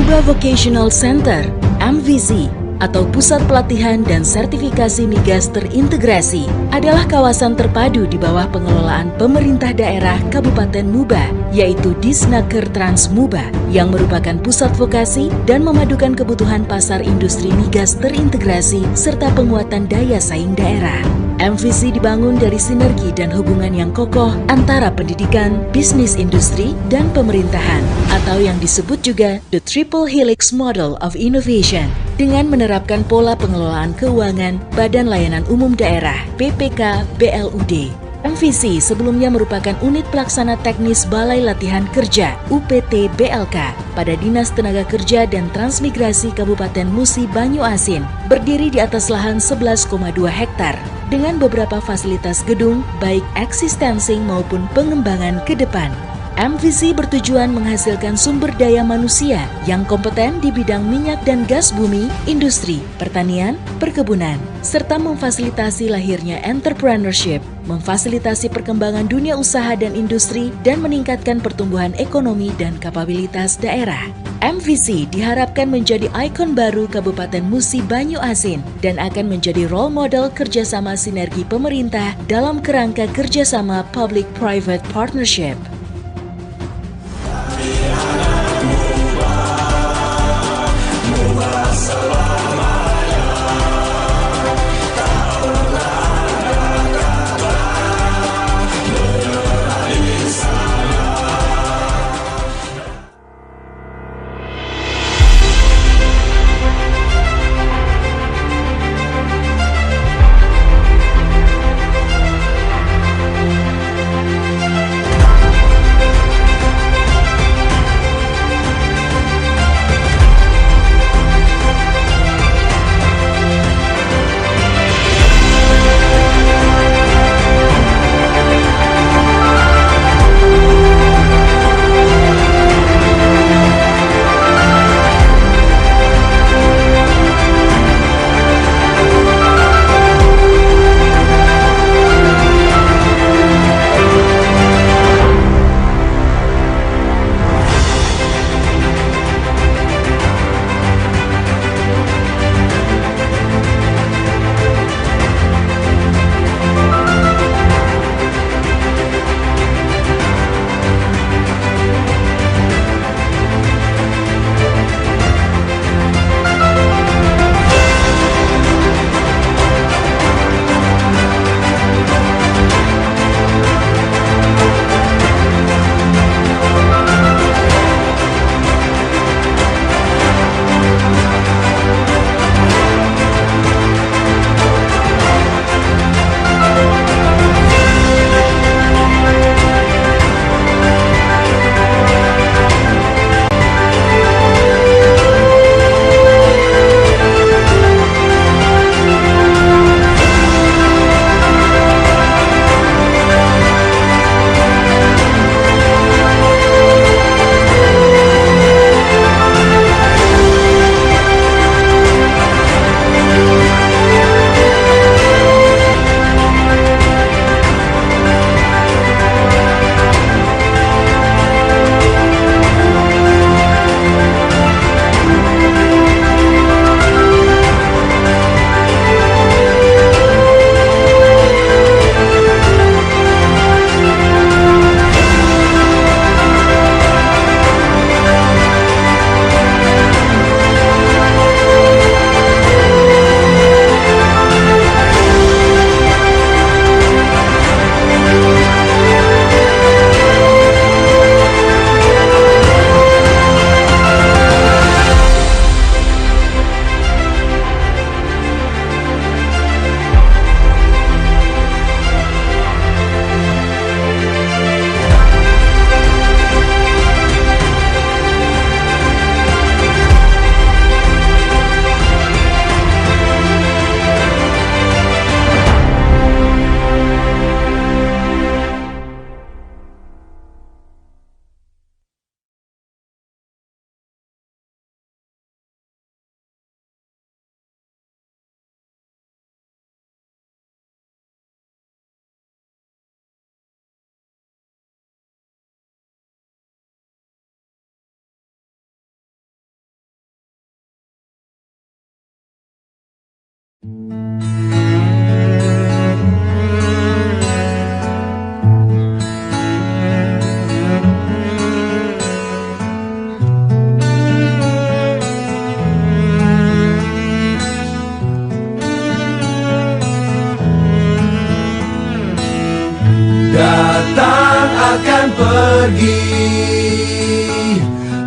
Muba Vocational Center (MVC) atau Pusat Pelatihan dan Sertifikasi Migas Terintegrasi adalah kawasan terpadu di bawah pengelolaan pemerintah daerah Kabupaten Muba, yaitu Disnaker Trans Muba, yang merupakan pusat vokasi dan memadukan kebutuhan pasar industri migas terintegrasi serta penguatan daya saing daerah. MVC dibangun dari sinergi dan hubungan yang kokoh antara pendidikan, bisnis industri, dan pemerintahan, atau yang disebut juga The Triple Helix Model of Innovation, dengan menerapkan pola pengelolaan keuangan Badan Layanan Umum Daerah (BPK BLUD). MVC sebelumnya merupakan unit pelaksana teknis Balai Latihan Kerja (UPT BLK) pada Dinas Tenaga Kerja dan Transmigrasi Kabupaten Musi Banyuasin, berdiri di atas lahan 11,2 hektar dengan beberapa fasilitas gedung baik existing maupun pengembangan ke depan. MVC bertujuan menghasilkan sumber daya manusia yang kompeten di bidang minyak dan gas bumi, industri, pertanian, perkebunan, serta memfasilitasi lahirnya entrepreneurship, memfasilitasi perkembangan dunia usaha dan industri, dan meningkatkan pertumbuhan ekonomi dan kapabilitas daerah. MVC diharapkan menjadi ikon baru Kabupaten Musi Banyuasin dan akan menjadi role model kerjasama sinergi pemerintah dalam kerangka kerjasama public-private partnership. Datang akan pergi,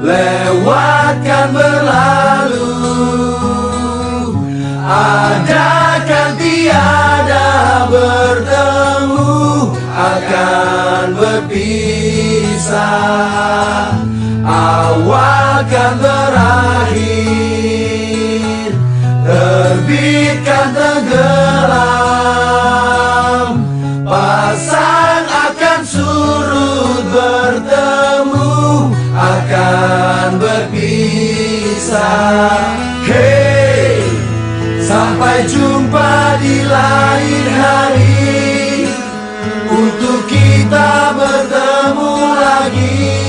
lewatkan berlalu, ada kan tiada bertemu, akan berpisah. Awal kan berakhir, terbit kan tenggelam, pasang akan surut, bertemu akan berpisah. Hey, sampai jumpa di lain hari, untuk kita bertemu lagi.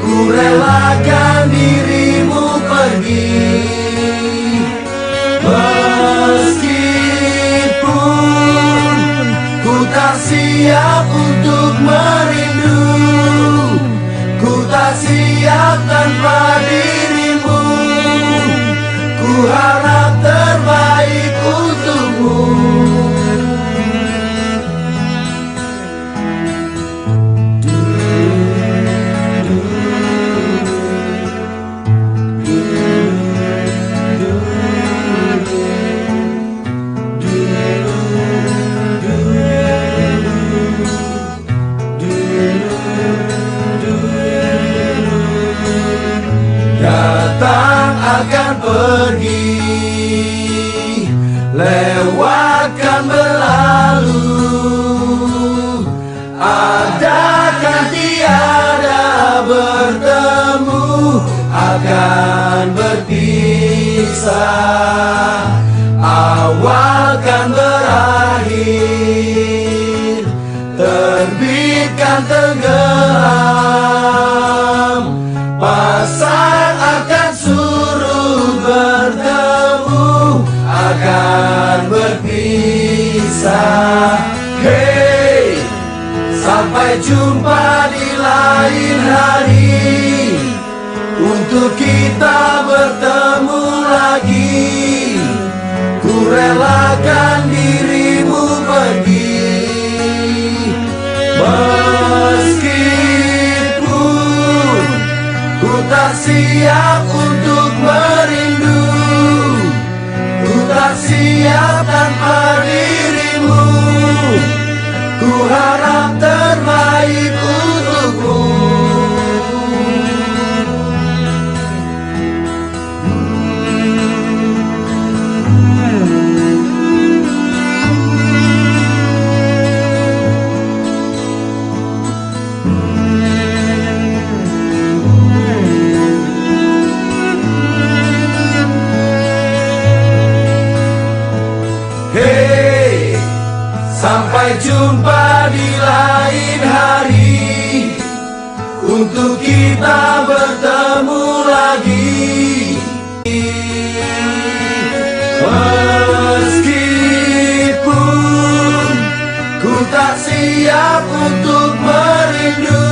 Ku relakan dirimu pergi, meskipun ku tak siap untuk merindu, ku tak siap tanpa dirimu. Ku harap terbaik untukmu. Datang akan pergi, lewatkan berlalu, ada kan tiada bertemu, akan berpisah. Awal kan berakhir, terbit kan tenggelam, pasang akan surut, bertemu akan berpisah. Hey, sampai jumpa di lain hari, untuk kita bertemu lagi. Ku relakan dirimu pergi, meskipun ku tak siap untuk merindu, ku tak siap tanpa dirimu. Ku harap terbaik untukmu. Hey, sampai jumpa di lain hari, untuk kita bertemu lagi. Meskipun ku tak siap untuk merindu,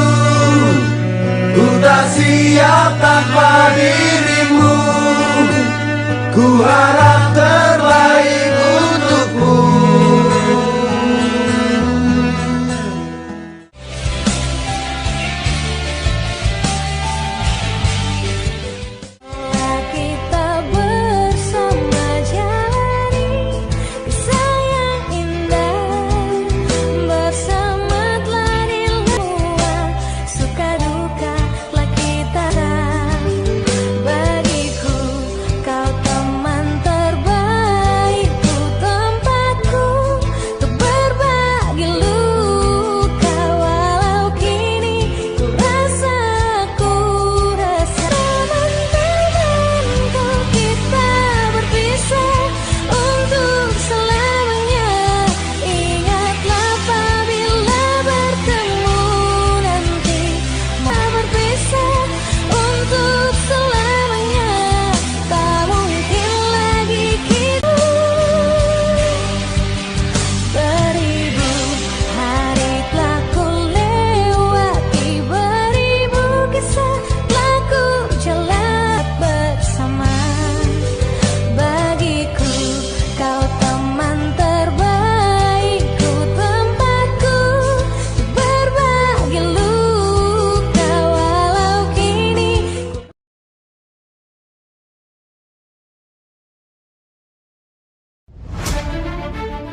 ku tak siap tanpa dirimu. Ku harap terbaik untukmu. Kita bersama jalani kisah yang indah, bersama telah dilalui suka duka telah kita raih. Bagiku kau teman terbaik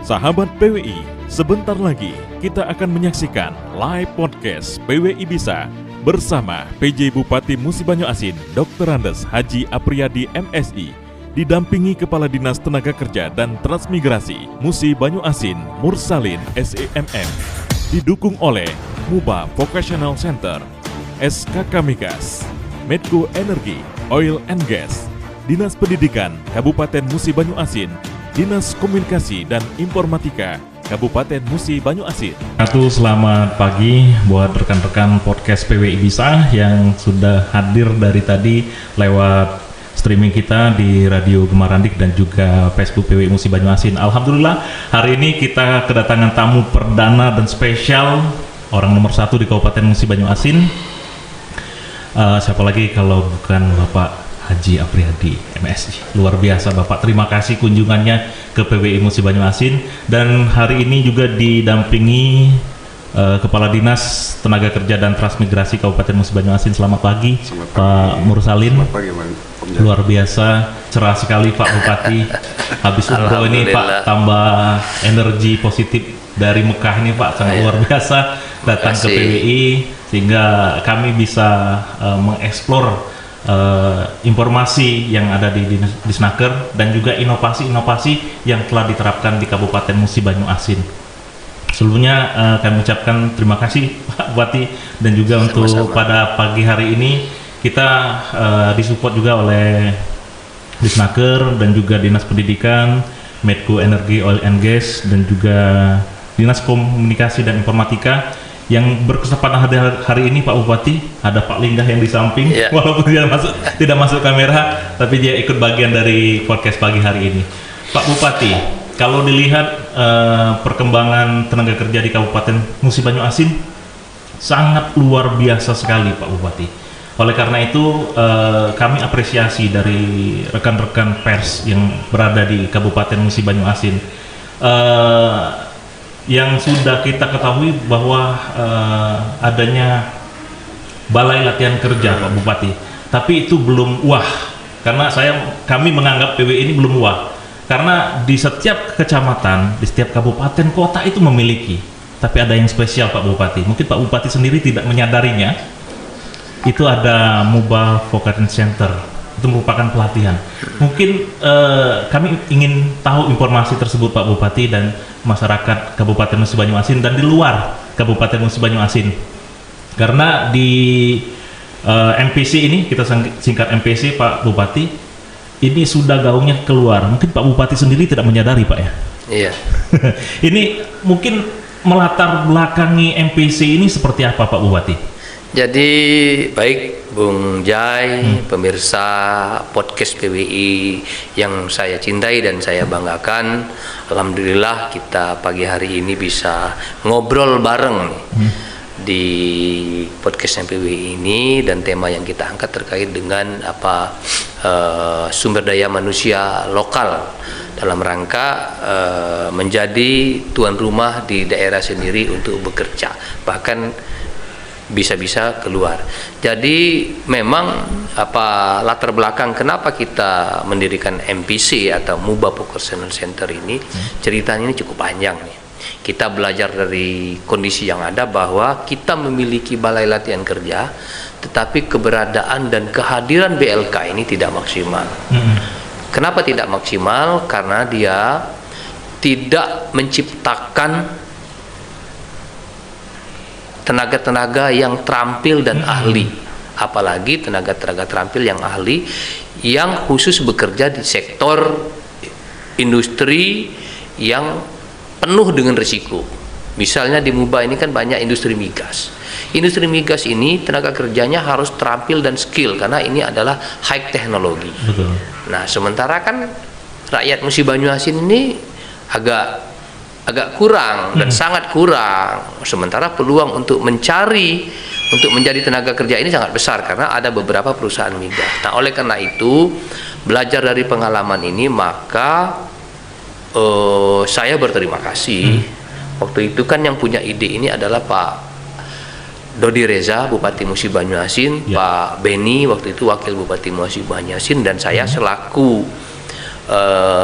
Sahabat PWI, sebentar lagi kita akan menyaksikan live podcast PWI Bisa bersama PJ Bupati Musi Banyu Asin, Dr. Andes Haji Apriyadi MSI, didampingi Kepala Dinas Tenaga Kerja dan Transmigrasi Musi Banyu Asin Mursalin SEMM, didukung oleh MUBA Vocational Center, SKK Migas, Medco Energi, Oil and Gas, Dinas Pendidikan Kabupaten Musi Banyu Asin, Dinas Komunikasi dan Informatika Kabupaten Musi Banyu Asin. Selamat pagi buat rekan-rekan podcast PWI Bisa yang sudah hadir dari tadi lewat streaming kita di Radio Gemarandik dan juga Facebook PWI Musi Banyu Asin. Alhamdulillah hari ini kita kedatangan tamu perdana dan spesial, orang nomor 1 di Kabupaten Musi Banyu Asin. Siapa lagi kalau bukan Bapak Haji Apriyadi MSI. Luar biasa Bapak, terima kasih kunjungannya ke PWI Musi Banyu Asin, dan hari ini juga didampingi Kepala Dinas Tenaga Kerja dan Transmigrasi Kabupaten Musi Banyu Asin. Selamat pagi, Pak Mursalin. Selamat pagi, Luar biasa, cerah sekali Pak Bupati. Habis umroh ini Pak, tambah energi positif dari Mekah ini Pak, sangat luar biasa datang ke PWI sehingga kami bisa mengeksplor informasi yang ada di Disnaker dan juga inovasi-inovasi yang telah diterapkan di Kabupaten Musi Banyu Asin. Sebelumnya kami ucapkan terima kasih Pak Bupati, dan juga untuk pada pagi hari ini kita disupport juga oleh Disnaker dan juga Dinas Pendidikan, Medco Energi, Oil and Gas, dan juga Dinas Komunikasi dan Informatika yang berkesempatan hadir hari ini. Pak Bupati, ada Pak Linggah yang di samping, walaupun dia tidak masuk kamera, tapi dia ikut bagian dari podcast pagi hari ini. Pak Bupati, kalau dilihat perkembangan tenaga kerja di Kabupaten Musi Banyu Asin sangat luar biasa sekali Pak Bupati. Oleh karena itu kami apresiasi dari rekan-rekan pers yang berada di Kabupaten Musi Banyu Asin. Yang sudah kita ketahui bahwa adanya balai latihan kerja Pak Bupati, tapi itu belum wah, karena kami menganggap PWI ini belum wah, karena di setiap kecamatan, di setiap kabupaten kota itu memiliki, tapi ada yang spesial Pak Bupati. Mungkin Pak Bupati sendiri tidak menyadarinya, itu ada MUBA Vocational Center, itu merupakan pelatihan. Mungkin kami ingin tahu informasi tersebut Pak Bupati dan masyarakat Kabupaten Musi Banyu Asin dan di luar Kabupaten Musi Banyu Asin, karena di MPC ini, kita singkat MPC Pak Bupati, ini sudah gaungnya keluar. Mungkin Pak Bupati sendiri tidak menyadari Pak ya? Iya. Ini mungkin melatar belakangi MPC ini seperti apa Pak Bupati? Jadi baik Bung Jai, pemirsa podcast PWI yang saya cintai dan saya banggakan, alhamdulillah kita pagi hari ini bisa ngobrol bareng di podcast PWI ini, dan tema yang kita angkat terkait dengan sumber daya manusia lokal dalam rangka menjadi tuan rumah di daerah sendiri untuk bekerja, bahkan bisa-bisa keluar. Jadi memang latar belakang kenapa kita mendirikan MPC atau MUBA Vocational Center ini, ceritanya ini cukup panjang nih. Kita belajar dari kondisi yang ada bahwa kita memiliki balai latihan kerja, tetapi keberadaan dan kehadiran BLK ini tidak maksimal. Kenapa tidak maksimal? Karena dia tidak menciptakan tenaga-tenaga yang terampil dan ahli, apalagi tenaga-tenaga terampil yang ahli yang khusus bekerja di sektor industri yang penuh dengan risiko. Misalnya di MUBA ini kan banyak industri migas. Industri migas ini tenaga kerjanya harus terampil dan skill karena ini adalah high teknologi. Betul. Nah, sementara kan rakyat Musi Banyu Asin ini agak kurang dan sangat kurang. Sementara peluang untuk menjadi tenaga kerja ini sangat besar karena ada beberapa perusahaan migas. Nah, oleh karena itu belajar dari pengalaman ini, maka saya berterima kasih. Waktu itu kan yang punya ide ini adalah Pak Dodi Reza, Bupati Musi Banyu Asin, Pak Beni waktu itu Wakil Bupati Musi Banyu Asin, dan saya selaku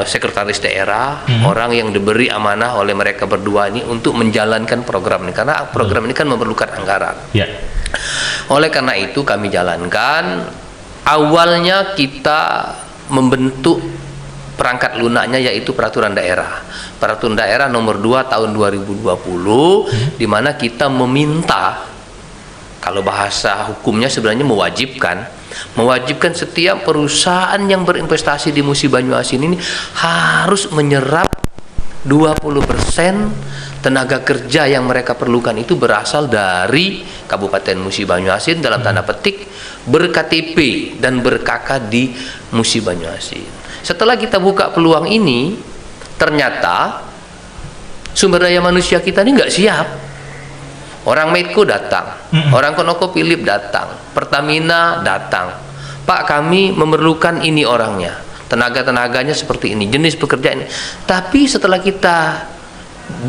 sekretaris daerah, orang yang diberi amanah oleh mereka berdua ini untuk menjalankan program ini, karena program ini kan memerlukan anggaran. Ya. Oleh karena itu kami jalankan. Awalnya kita membentuk perangkat lunaknya, yaitu peraturan daerah nomor 2 tahun 2020, di mana kita meminta, kalau bahasa hukumnya sebenarnya mewajibkan setiap perusahaan yang berinvestasi di Musi Banyuasin ini harus menyerap 20% tenaga kerja yang mereka perlukan itu berasal dari Kabupaten Musi Banyuasin, dalam tanda petik ber-KTP dan ber-KK di Musi Banyuasin. Setelah kita buka peluang ini, ternyata sumber daya manusia kita ini nggak siap. Orang Medco datang, orang ConocoPhillips datang, Pertamina datang. Pak, kami memerlukan ini orangnya, tenaga-tenaganya seperti ini, jenis pekerjaan ini. Tapi setelah kita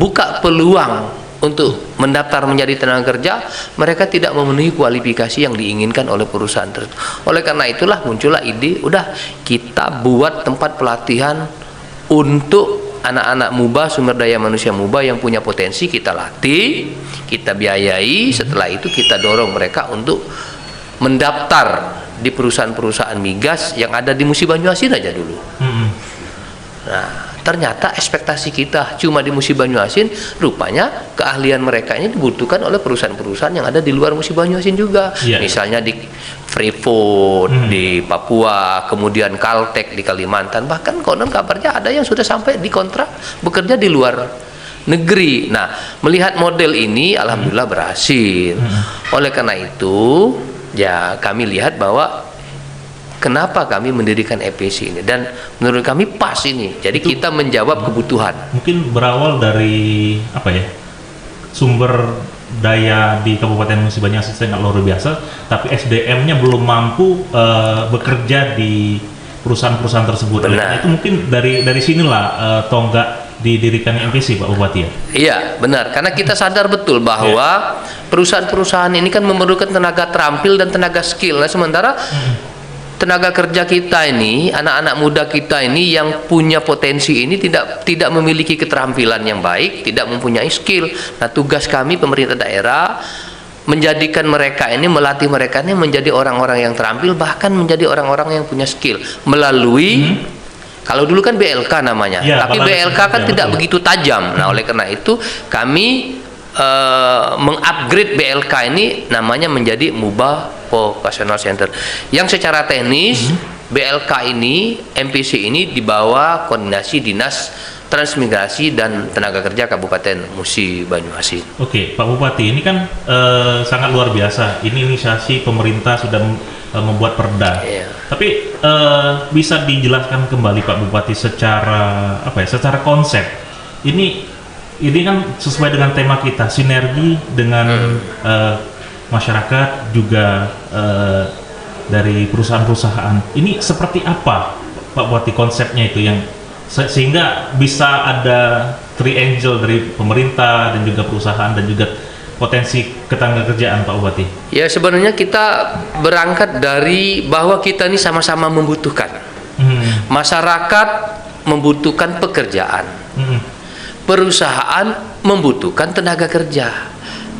buka peluang untuk mendaftar menjadi tenaga kerja, mereka tidak memenuhi kualifikasi yang diinginkan oleh perusahaan tersebut. Oleh karena itulah muncullah ide, udah kita buat tempat pelatihan untuk anak-anak muba, sumber daya manusia muba yang punya potensi, kita latih, kita biayai. Setelah itu kita dorong mereka untuk mendaftar di perusahaan-perusahaan migas yang ada di Musi Banyuasin aja dulu. Nah, ternyata ekspektasi kita cuma di Musi Banyuasin, rupanya keahlian mereka ini dibutuhkan oleh perusahaan-perusahaan yang ada di luar Musi Banyuasin juga. Misalnya di Freeport di Papua, kemudian Caltech di Kalimantan, bahkan konon kabarnya ada yang sudah sampai dikontrak bekerja di luar negeri. Nah, melihat model ini alhamdulillah berhasil. Oleh karena itu, ya kami lihat bahwa kenapa kami mendirikan EPC ini, dan menurut kami pas ini. Jadi itu kita menjawab kebutuhan. Mungkin berawal dari apa ya? Sumber daya di Kabupaten Musi Banyuasin sangat luar biasa, tapi SDM-nya belum mampu bekerja di perusahaan-perusahaan tersebut. Benar. Itu mungkin dari sinilah tonggak didirikan MPC, Pak Bupati ya? Iya, benar. Karena kita sadar betul bahwa perusahaan-perusahaan ini kan memerlukan tenaga terampil dan tenaga skill. Nah, sementara tenaga kerja kita ini, anak-anak muda kita ini yang punya potensi ini tidak memiliki keterampilan yang baik, tidak mempunyai skill. Nah, tugas kami pemerintah daerah menjadikan mereka ini, melatih mereka ini menjadi orang-orang yang terampil, bahkan menjadi orang-orang yang punya skill melalui kalau dulu kan BLK namanya, tapi BLK kan tidak begitu tajam. Nah, oleh karena itu kami mengupgrade BLK ini namanya menjadi Muba Vocational Center, yang secara teknis BLK ini, MPC ini di bawah koordinasi Dinas Transmigrasi dan Tenaga Kerja Kabupaten Musi Banyuasin. Oke, Pak Bupati, ini kan sangat luar biasa. Ini inisiasi pemerintah sudah membuat perda. Tapi bisa dijelaskan kembali Pak Bupati secara apa ya? Secara konsep. Ini kan sesuai dengan tema kita, sinergi dengan masyarakat juga dari perusahaan-perusahaan. Ini seperti apa Pak Bupati konsepnya itu, yang sehingga bisa ada triangle dari pemerintah dan juga perusahaan dan juga potensi ketenagakerjaan, Pak Bupati? Ya, sebenarnya kita berangkat dari bahwa kita ini sama-sama membutuhkan. Masyarakat membutuhkan pekerjaan. Perusahaan membutuhkan tenaga kerja.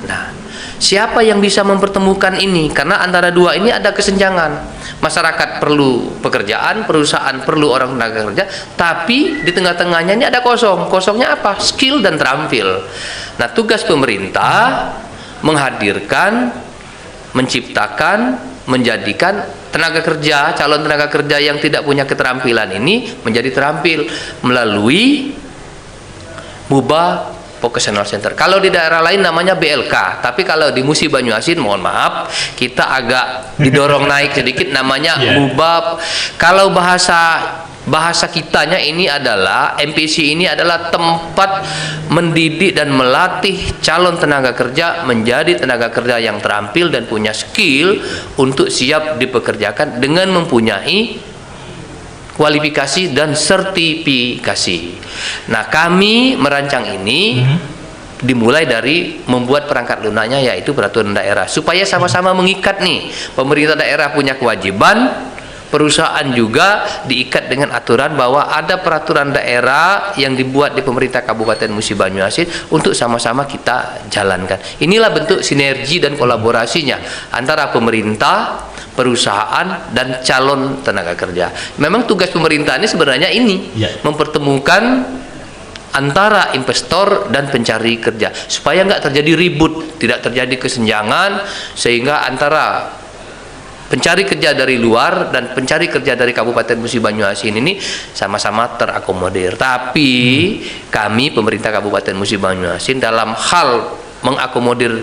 Nah, siapa yang bisa mempertemukan ini? Karena antara dua ini ada kesenjangan. Masyarakat perlu pekerjaan, perusahaan perlu orang tenaga kerja, tapi di tengah-tengahnya ini ada kosong. Kosongnya apa? Skill dan terampil. Nah, tugas pemerintah menghadirkan, menciptakan, menjadikan tenaga kerja, calon tenaga kerja yang tidak punya keterampilan ini menjadi terampil melalui Muba Vocational Center. Kalau di daerah lain namanya BLK, tapi kalau di Musi Banyuasin, mohon maaf, kita agak didorong naik sedikit, namanya Muba. Kalau bahasa kitanya ini adalah MPC ini adalah tempat mendidik dan melatih calon tenaga kerja menjadi tenaga kerja yang terampil dan punya skill untuk siap dipekerjakan dengan mempunyai kualifikasi dan sertifikasi. Nah, kami merancang ini dimulai dari membuat perangkat lunaknya, yaitu peraturan daerah, supaya sama-sama mengikat nih. Pemerintah daerah punya kewajiban perusahaan juga diikat dengan aturan bahwa ada peraturan daerah yang dibuat di pemerintah Kabupaten Musi Banyuasin untuk sama-sama kita jalankan. Inilah bentuk sinergi dan kolaborasinya antara pemerintah, perusahaan, dan calon tenaga kerja. Memang tugas pemerintah ini sebenarnya ini, mempertemukan antara investor dan pencari kerja supaya nggak terjadi ribut, tidak terjadi kesenjangan, sehingga antara pencari kerja dari luar dan pencari kerja dari Kabupaten Musi Banyuasin ini sama-sama terakomodir. Tapi kami pemerintah Kabupaten Musi Banyuasin dalam hal mengakomodir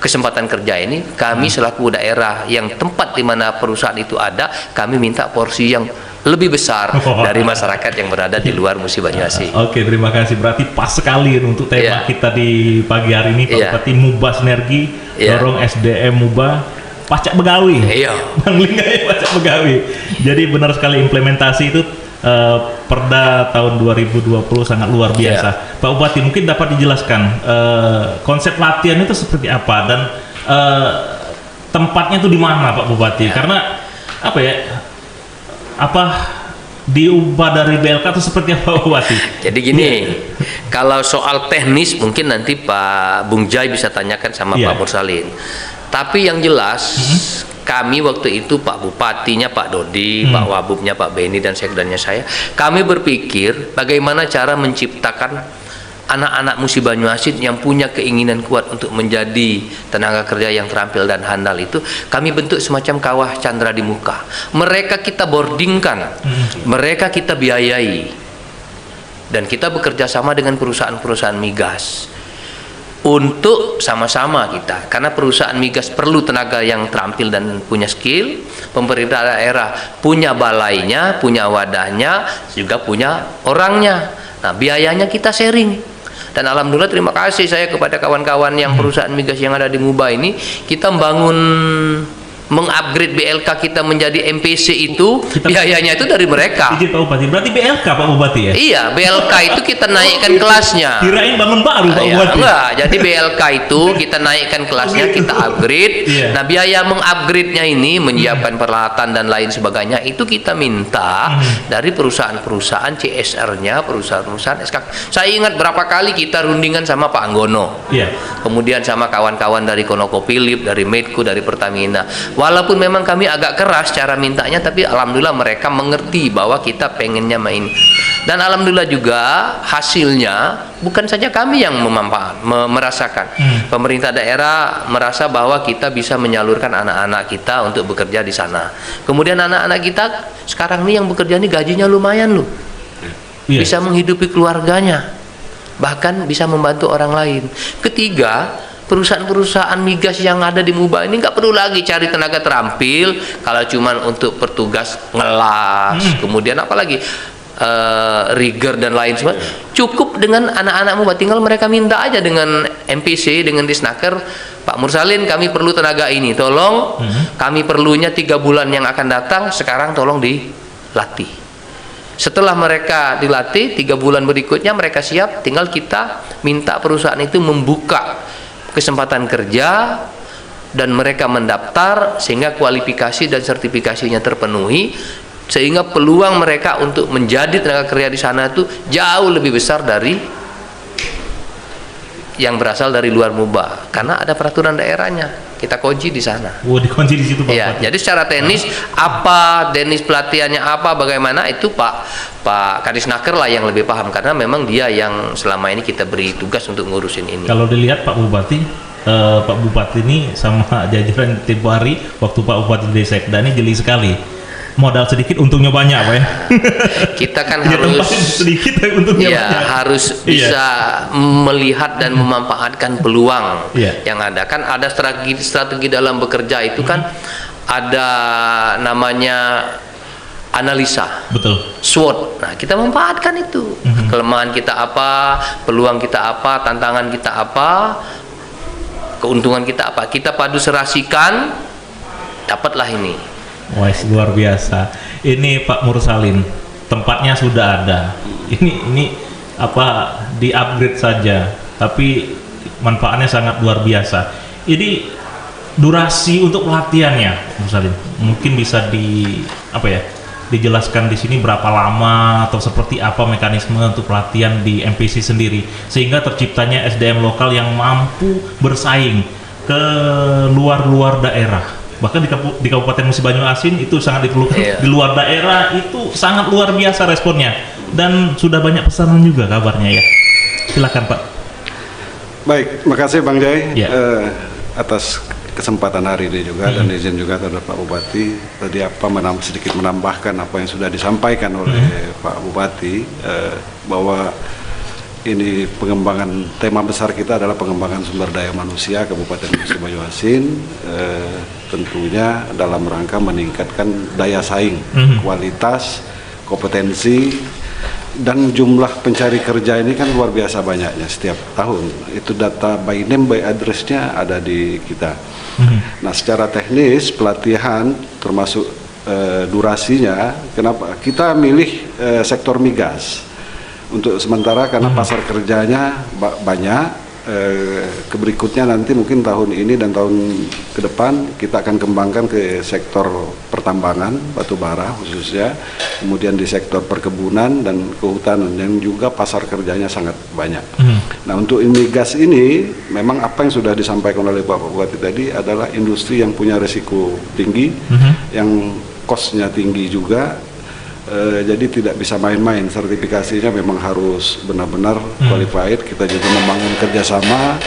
kesempatan kerja ini, kami selaku daerah yang tempat di mana perusahaan itu ada, kami minta porsi yang lebih besar dari masyarakat yang berada di luar Musi Banyuasin. Oke, terima kasih. Berarti pas sekali untuk tema kita di pagi hari ini, Pak Bupati. Mubah sinergi, dorong SDM mubah, pacak begawi. Bang Lingga pacak begawi. Jadi benar sekali implementasi itu Perda tahun 2020 sangat luar biasa. Pak Bupati, mungkin dapat dijelaskan konsep latihan itu seperti apa dan tempatnya itu di mana, Pak Bupati? Karena apa ya? Apa diubah dari BLK itu seperti apa, Pak Bupati? Jadi gini, kalau soal teknis mungkin nanti Pak Bung Jai bisa tanyakan sama Pak Mursalin. Tapi yang jelas kami waktu itu, Pak Bupatinya Pak Dodi, Pak Wabubnya Pak Beni, dan sekdannya saya, kami berpikir bagaimana cara menciptakan anak-anak Musi Banyuasin yang punya keinginan kuat untuk menjadi tenaga kerja yang terampil dan handal itu. Kami bentuk semacam kawah candra di muka. Mereka kita boardingkan, mereka kita biayai, dan kita bekerja sama dengan perusahaan-perusahaan migas untuk sama-sama kita, karena perusahaan migas perlu tenaga yang terampil dan punya skill. Pemerintah daerah punya balainya, punya wadahnya, juga punya orangnya. Nah, biayanya kita sharing. Dan alhamdulillah terima kasih saya kepada kawan-kawan yang perusahaan migas yang ada di Muba ini, kita mengupgrade BLK kita menjadi MPC itu, biayanya itu dari mereka. Izin Pak Bupati, berarti BLK Pak Bupati ya? Iya, BLK itu kita naikkan kelasnya. Kirain bangun baru Pak Bupati. Enggak, jadi BLK itu kita naikkan kelasnya, kita upgrade. Nah, biaya mengupgrade-nya ini, menyiapkan peralatan dan lain sebagainya, itu kita minta dari perusahaan-perusahaan CSR-nya, perusahaan-perusahaan SK. Saya ingat berapa kali kita rundingan sama Pak Anggono. Kemudian sama kawan-kawan dari ConocoPhillips, dari Medco, dari Pertamina. Walaupun memang kami agak keras cara mintanya, tapi alhamdulillah mereka mengerti bahwa kita pengennya main. Dan alhamdulillah juga hasilnya bukan saja kami yang merasakan. Pemerintah daerah merasa bahwa kita bisa menyalurkan anak-anak kita untuk bekerja di sana. Kemudian anak-anak kita sekarang ini yang bekerja ini gajinya lumayan loh. Bisa menghidupi keluarganya. Bahkan bisa membantu orang lain. Ketiga, perusahaan-perusahaan migas yang ada di Muba ini nggak perlu lagi cari tenaga terampil kalau cuman untuk petugas ngelas, kemudian apalagi rigger dan lain sebagainya. Cukup dengan anak-anak Muba, tinggal mereka minta aja dengan MPC, dengan Disnaker, Pak Mursalin kami perlu tenaga ini, tolong kami perlunya 3 bulan yang akan datang, sekarang tolong dilatih. Setelah mereka dilatih 3 bulan berikutnya mereka siap, tinggal kita minta perusahaan itu membuka kesempatan kerja dan mereka mendaftar sehingga kualifikasi dan sertifikasinya terpenuhi, sehingga peluang mereka untuk menjadi tenaga kerja di sana itu jauh lebih besar dari yang berasal dari luar Muba, karena ada peraturan daerahnya. Kita kunci di sana. Dikunci di situ Pak. Ya, jadi secara teknis apa, teknis pelatihannya apa, bagaimana itu Pak Kadisnaker lah yang lebih paham, karena memang dia yang selama ini kita beri tugas untuk ngurusin ini. Kalau dilihat Pak Bupati, Pak Bupati ini sama jajaran tempo hari waktu Pak Bupati di Sekda ini jeli sekali. Modal sedikit untungnya banyak Pak ya. Kita kan harus sedikit untungnya banyak. Harus bisa melihat dan memanfaatkan peluang yang ada. Kan ada strategi dalam bekerja itu kan ada namanya analisa. Betul. SWOT. Nah, kita memanfaatkan itu. Kelemahan kita apa, peluang kita apa, tantangan kita apa, keuntungan kita apa. Kita padu serasikan, dapatlah ini. Wah, luar biasa. Ini Pak Mursalin, tempatnya sudah ada. Ini apa, di upgrade saja, tapi manfaatnya sangat luar biasa. Ini durasi untuk pelatihannya, Bu Salim, mungkin bisa dijelaskan di sini berapa lama atau seperti apa mekanisme untuk pelatihan di MPC sendiri sehingga terciptanya SDM lokal yang mampu bersaing ke luar daerah. Bahkan di Kabupaten Musi Banyu Asin itu sangat diperlukan. Di luar daerah itu sangat luar biasa responnya dan sudah banyak pesanan juga kabarnya ya. Silakan Pak. Baik, makasih Bang Jai Ya. atas kesempatan hari ini juga dan izin juga terhadap Pak Bupati tadi sedikit menambahkan apa yang sudah disampaikan oleh Pak Bupati bahwa ini pengembangan tema besar kita adalah pengembangan sumber daya manusia Kabupaten Musi Banyu Asin, tentunya dalam rangka meningkatkan daya saing, kualitas, kompetensi dan jumlah pencari kerja ini kan luar biasa banyaknya setiap tahun. Itu data by name by address-nya ada di kita. Nah, secara teknis pelatihan termasuk durasinya, kenapa kita milih sektor migas untuk sementara karena pasar kerjanya banyak. Berikutnya nanti mungkin tahun ini dan tahun ke depan kita akan kembangkan ke sektor pertambangan batu bara khususnya, kemudian di sektor perkebunan dan kehutanan yang juga pasar kerjanya sangat banyak. Nah, untuk migas ini memang apa yang sudah disampaikan oleh Pak Bupati tadi adalah industri yang punya risiko tinggi, yang cost-nya tinggi juga. Jadi tidak bisa main-main, sertifikasinya memang harus benar-benar qualified. Kita juga membangun kerjasama,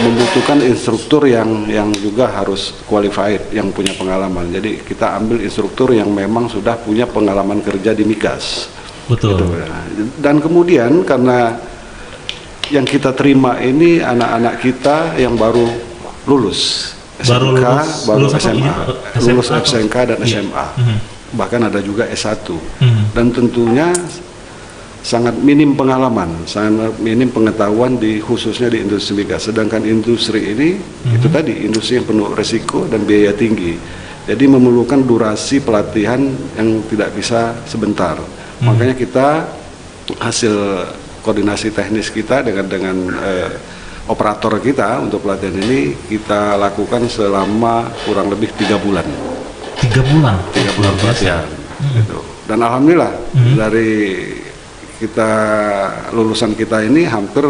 membutuhkan instruktur yang juga harus qualified, yang punya pengalaman. Jadi kita ambil instruktur yang memang sudah punya pengalaman kerja di migas. Betul. Gitu. Dan kemudian karena yang kita terima ini anak-anak kita yang baru lulus SMK, baru SMA, lulus SMK dan SMA. Bahkan ada juga S1 dan tentunya sangat minim pengalaman, sangat minim pengetahuan khususnya di industri migas. Sedangkan industri ini itu tadi industri yang penuh resiko dan biaya tinggi. Jadi memerlukan durasi pelatihan yang tidak bisa sebentar. Makanya kita hasil koordinasi teknis kita dengan operator kita untuk pelatihan ini kita lakukan selama kurang lebih 3 bulan. 3 bulan pelatihan gitu. Dan alhamdulillah dari kita lulusan kita ini hampir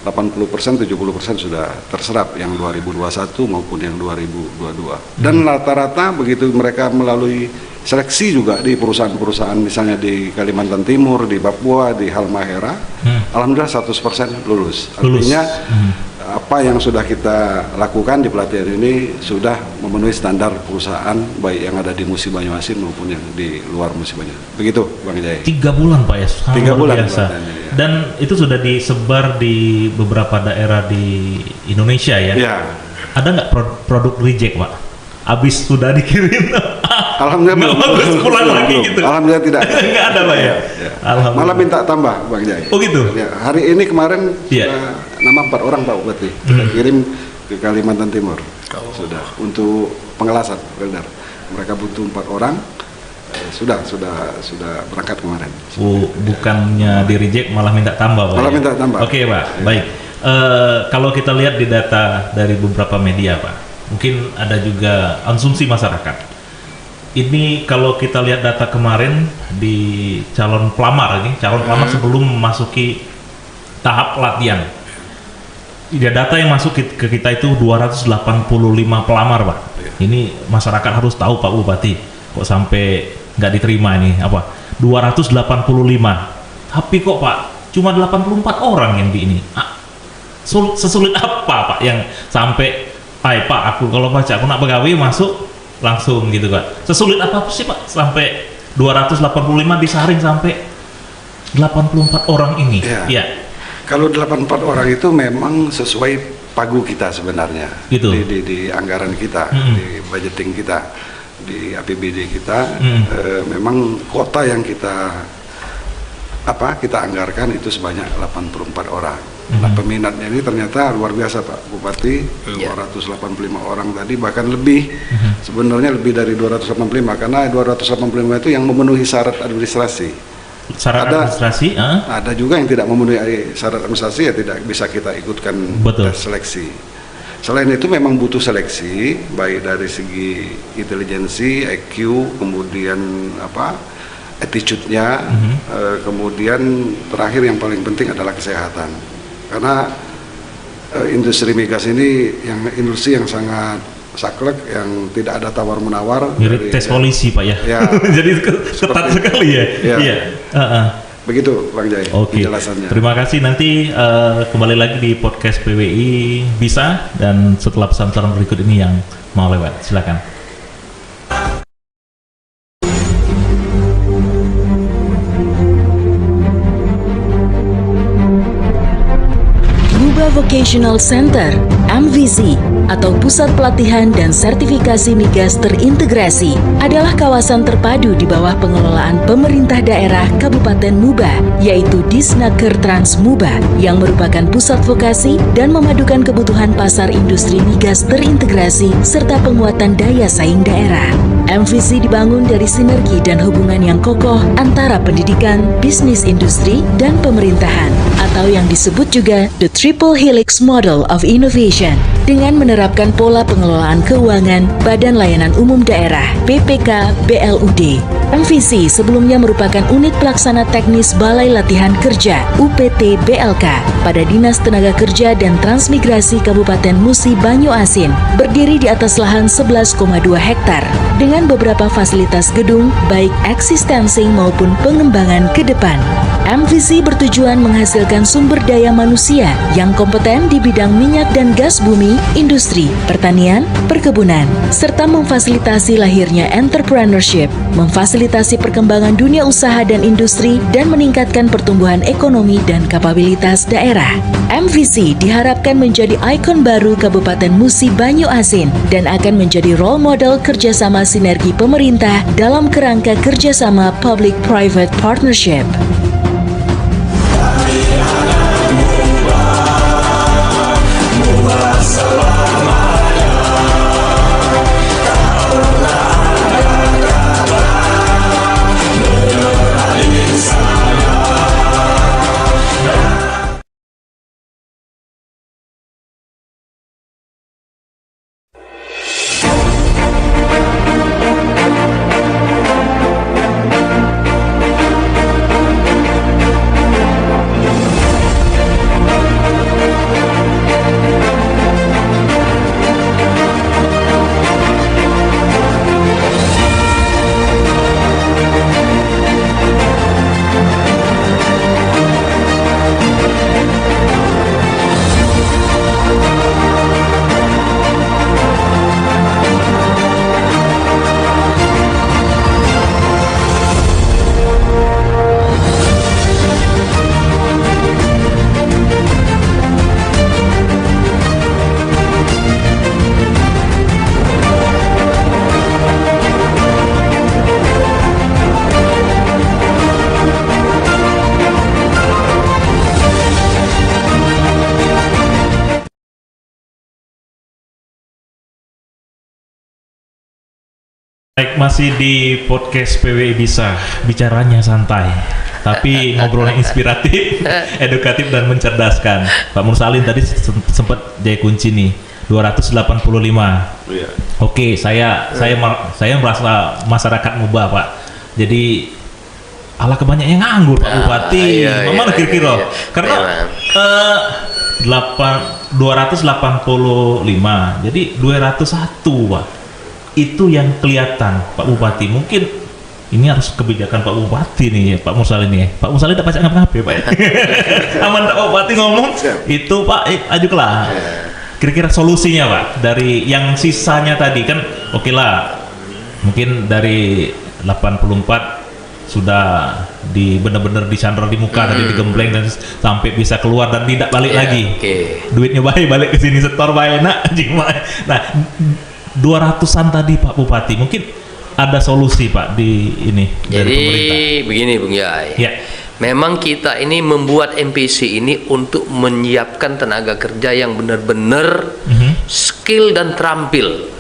80%, 70% sudah terserap yang 2021 maupun yang 2022. Dan rata-rata begitu mereka melalui seleksi juga di perusahaan-perusahaan misalnya di Kalimantan Timur, di Papua, di Halmahera, alhamdulillah 100% lulus. Artinya apa yang sudah kita lakukan di pelatihan ini sudah memenuhi standar perusahaan baik yang ada di Musi Banyu Asin maupun yang di luar Musi Banyu. Begitu Bang Jai. 3 bulan Pak ya, 3 bulan biasa. Ya. Dan itu sudah disebar di beberapa daerah di Indonesia ya. Ya. Ada nggak produk reject Pak? Habis sudah dikirim. Alhamdulillah belum. Pulang lagi gitu. Alhamdulillah tidak. Nggak ada Pak ya. Alhamdulillah. Malah minta tambah Bang Jai. Oh gitu. Ya, hari ini kemarin nama 4 orang Pak Bupati kita kirim ke Kalimantan Timur. Sudah untuk pengelasan beredar. Mereka butuh 4 orang. Sudah berangkat kemarin. Bukannya di reject malah minta tambah Pak. Malah minta tambah. Oke Pak. Baik. Kalau kita lihat di data dari beberapa media Pak, mungkin ada juga konsumsi masyarakat. Ini kalau kita lihat data kemarin di calon pelamar sebelum memasuki tahap pelatihan. Data yang masuk ke kita itu 285 pelamar Pak. Ini masyarakat harus tahu Pak Bupati, kok sampai nggak diterima ini apa? 285. Tapi kok Pak cuma 84 orang yang di ini. Sesulit apa Pak yang sampai Pak aku kalau baca aku nak pegawai masuk langsung gitu Pak. Sesulit apa sih Pak sampai 285 disaring sampai 84 orang ini? Ya. Kalau 84 orang itu memang sesuai pagu kita sebenarnya. Gitu. Di anggaran kita, di budgeting kita, di APBD kita, memang kuota yang kita anggarkan itu sebanyak 84 orang. Nah, peminatnya ini ternyata luar biasa Pak Bupati, 285 orang tadi bahkan lebih, sebenarnya lebih dari 285 karena 285 itu yang memenuhi syarat administrasi. Administrasi? Ada juga yang tidak memenuhi syarat administrasi ya tidak bisa kita ikutkan tes seleksi. Selain itu memang butuh seleksi, baik dari segi intelijensi, IQ, kemudian attitude-nya, kemudian terakhir yang paling penting adalah kesehatan. Karena industri migas ini industri yang sangat saklek, yang tidak ada tawar menawar. Jadi tes polisi Pak ya. Jadi ketat sekali ya. Iya. Begitu Bang Jai penjelasannya. Terima kasih. Nanti kembali lagi di podcast PWI bisa, dan setelah pesan-pesan berikut ini yang mau lewat, silakan. Muba Vocational Center (MVC) atau Pusat Pelatihan dan Sertifikasi Migas Terintegrasi adalah kawasan terpadu di bawah pengelolaan pemerintah daerah Kabupaten Muba, yaitu Disnaker Trans Muba, yang merupakan pusat vokasi dan memadukan kebutuhan pasar industri migas terintegrasi serta penguatan daya saing daerah. MVC dibangun dari sinergi dan hubungan yang kokoh antara pendidikan, bisnis industri, dan pemerintahan, atau yang disebut juga The Triple Helix Model of Innovation, dengan menerapkan pola pengelolaan keuangan Badan Layanan Umum Daerah (BPK) BLUD. MVC sebelumnya merupakan unit pelaksana teknis Balai Latihan Kerja UPT BLK pada Dinas Tenaga Kerja dan Transmigrasi Kabupaten Musi Banyuasin, berdiri di atas lahan 11,2 hektar dengan beberapa fasilitas gedung baik eksistensi maupun pengembangan ke depan. MVC bertujuan menghasilkan sumber daya manusia yang kompeten di bidang minyak dan gas bumi, industri, pertanian, perkebunan, serta memfasilitasi lahirnya entrepreneurship, memfasilitasi perkembangan dunia usaha dan industri, dan meningkatkan pertumbuhan ekonomi dan kapabilitas daerah. MVC diharapkan menjadi ikon baru Kabupaten Musi Banyuasin dan akan menjadi role model kerjasama sinergi pemerintah dalam kerangka kerjasama public-private partnership. Baik, masih di podcast PWI Bisa, bicaranya santai, tapi ngobrolnya inspiratif, edukatif, dan mencerdaskan. Pak Mursalin tadi sempat jaya kunci nih, 285. Iya. Oke, saya merasa masyarakat Muba, Pak. Jadi ala kebanyakan yang nganggur, Pak Bupati. Mana kira-kira? Karena 285, jadi 201, Pak. Itu yang kelihatan, Pak Bupati. Mungkin ini harus kebijakan Pak Bupati nih, Pak Mursalin nih. Pak Mursalin tak baca ngapa-ngapa, Pak. Aman Pak Bupati ngomong, itu Pak, ajulah. Kira-kira solusinya, Pak, dari yang sisanya tadi kan, oke lah. Mungkin dari 84 sudah benar-benar disandar di muka, tadi digembleng dan sampai bisa keluar dan tidak balik lagi. Duitnya balik ke sini, setor balik nak. Nah, 200-an tadi Pak Bupati, mungkin ada solusi Pak di ini dari pemerintah. Jadi begini Bung Yai, ya. Memang kita ini membuat MPC ini untuk menyiapkan tenaga kerja yang benar-benar skill dan terampil,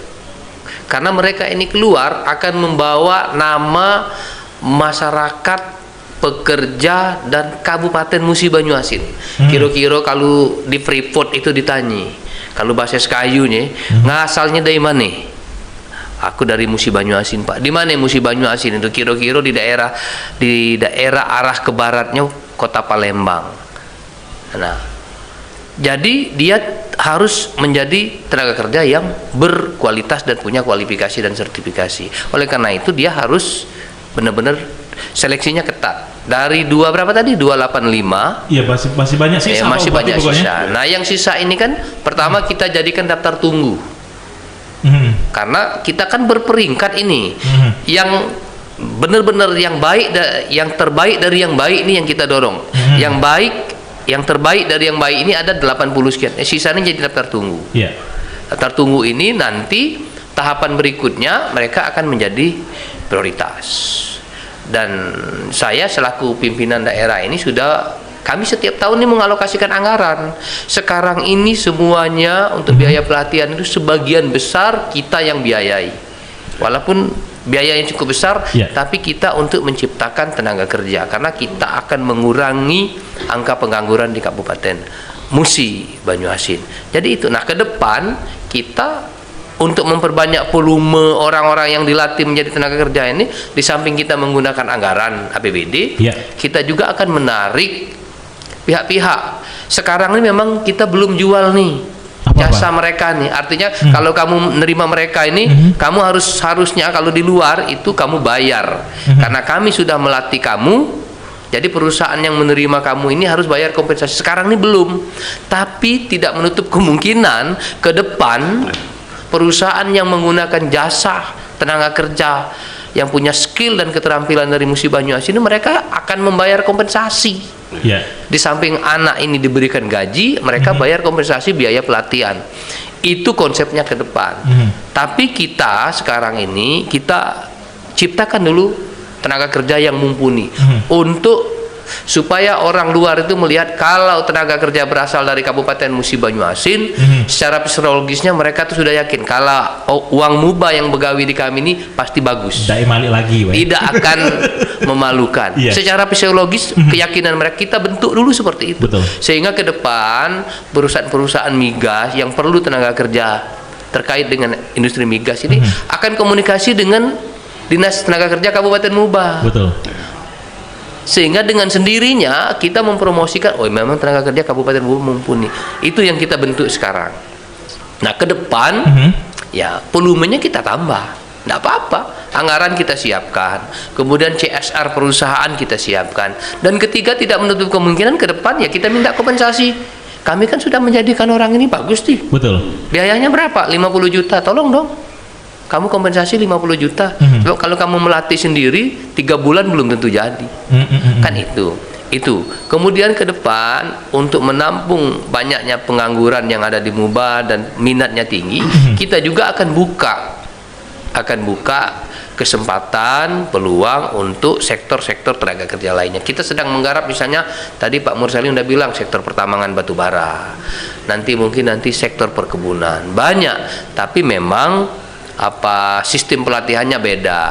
karena mereka ini keluar akan membawa nama masyarakat, pekerja, dan Kabupaten Musi Banyuasin. Kira-kira kalau di Freeport itu ditanya, Kalau bahasa Sekayunya, ngasalnya dari mana? Aku dari Musi Banyuasin, Pak. Di mana Musi Banyuasin itu? Kira-kira di daerah arah ke baratnya Kota Palembang. Nah, jadi dia harus menjadi tenaga kerja yang berkualitas dan punya kualifikasi dan sertifikasi. Oleh karena itu dia harus benar-benar seleksinya ketat. Dari berapa tadi? 285. Iya, masih banyak sisa. Masih Pak, banyak pokoknya. sisa. Nah, yang sisa ini kan pertama kita jadikan daftar tunggu. Karena kita kan berperingkat ini. Yang benar-benar yang baik, yang terbaik dari yang baik ini yang kita dorong. Yang baik, yang terbaik dari yang baik ini ada 80 sekian. Sisanya jadi daftar tunggu. Iya. Daftar tunggu ini nanti tahapan berikutnya mereka akan menjadi prioritas. Dan saya selaku pimpinan daerah ini kami setiap tahun ini mengalokasikan anggaran. Sekarang ini semuanya untuk biaya pelatihan itu sebagian besar kita yang biayai. Walaupun biayanya cukup besar, tapi kita untuk menciptakan tenaga kerja. Karena kita akan mengurangi angka pengangguran di Kabupaten Musi Banyuasin. Jadi itu. Nah, ke depan kita untuk memperbanyak volume orang-orang yang dilatih menjadi tenaga kerja ini, di samping kita menggunakan anggaran APBD, kita juga akan menarik pihak-pihak. Sekarang ini memang kita belum jual nih jasa mereka nih. Artinya kalau kamu menerima mereka ini, kamu harusnya kalau di luar itu kamu bayar. Karena kami sudah melatih kamu, jadi perusahaan yang menerima kamu ini harus bayar kompensasi. Sekarang ini belum. Tapi tidak menutup kemungkinan ke depan perusahaan yang menggunakan jasa tenaga kerja yang punya skill dan keterampilan dari Musi Banyuasin ini, mereka akan membayar kompensasi. Di samping anak ini diberikan gaji, mereka bayar kompensasi biaya pelatihan. Itu konsepnya ke depan. Tapi kita sekarang ini kita ciptakan dulu tenaga kerja yang mumpuni untuk supaya orang luar itu melihat kalau tenaga kerja berasal dari Kabupaten Musi Banyuasin, secara psikologisnya mereka tuh sudah yakin kalau uang muba yang begawi di kami ini pasti bagus. Tidak akan memalukan. Secara psikologis keyakinan mereka kita bentuk dulu seperti itu. Sehingga ke depan perusahaan-perusahaan migas yang perlu tenaga kerja terkait dengan industri migas ini akan komunikasi dengan Dinas Tenaga Kerja Kabupaten Muba. Sehingga dengan sendirinya kita mempromosikan, oh memang tenaga kerja Kabupaten Muba mumpuni. Itu yang kita bentuk sekarang. Nah, ke depan ya volumenya kita tambah. Tidak apa-apa. Anggaran kita siapkan. Kemudian CSR perusahaan kita siapkan. Dan ketiga, tidak menutup kemungkinan ke depan ya kita minta kompensasi. Kami kan sudah menjadikan orang ini bagus nih. Biayanya berapa? 50 juta. Tolong dong. Kamu kompensasi 50 juta. Kalau kamu melatih sendiri 3 bulan belum tentu jadi. Kan itu. Kemudian ke depan untuk menampung banyaknya pengangguran yang ada di Muba dan minatnya tinggi, kita juga akan buka kesempatan, peluang untuk sektor-sektor tenaga kerja lainnya. Kita sedang menggarap misalnya tadi Pak Mursalin udah bilang sektor pertambangan batu bara. Nanti sektor perkebunan. Banyak, tapi memang sistem pelatihannya beda.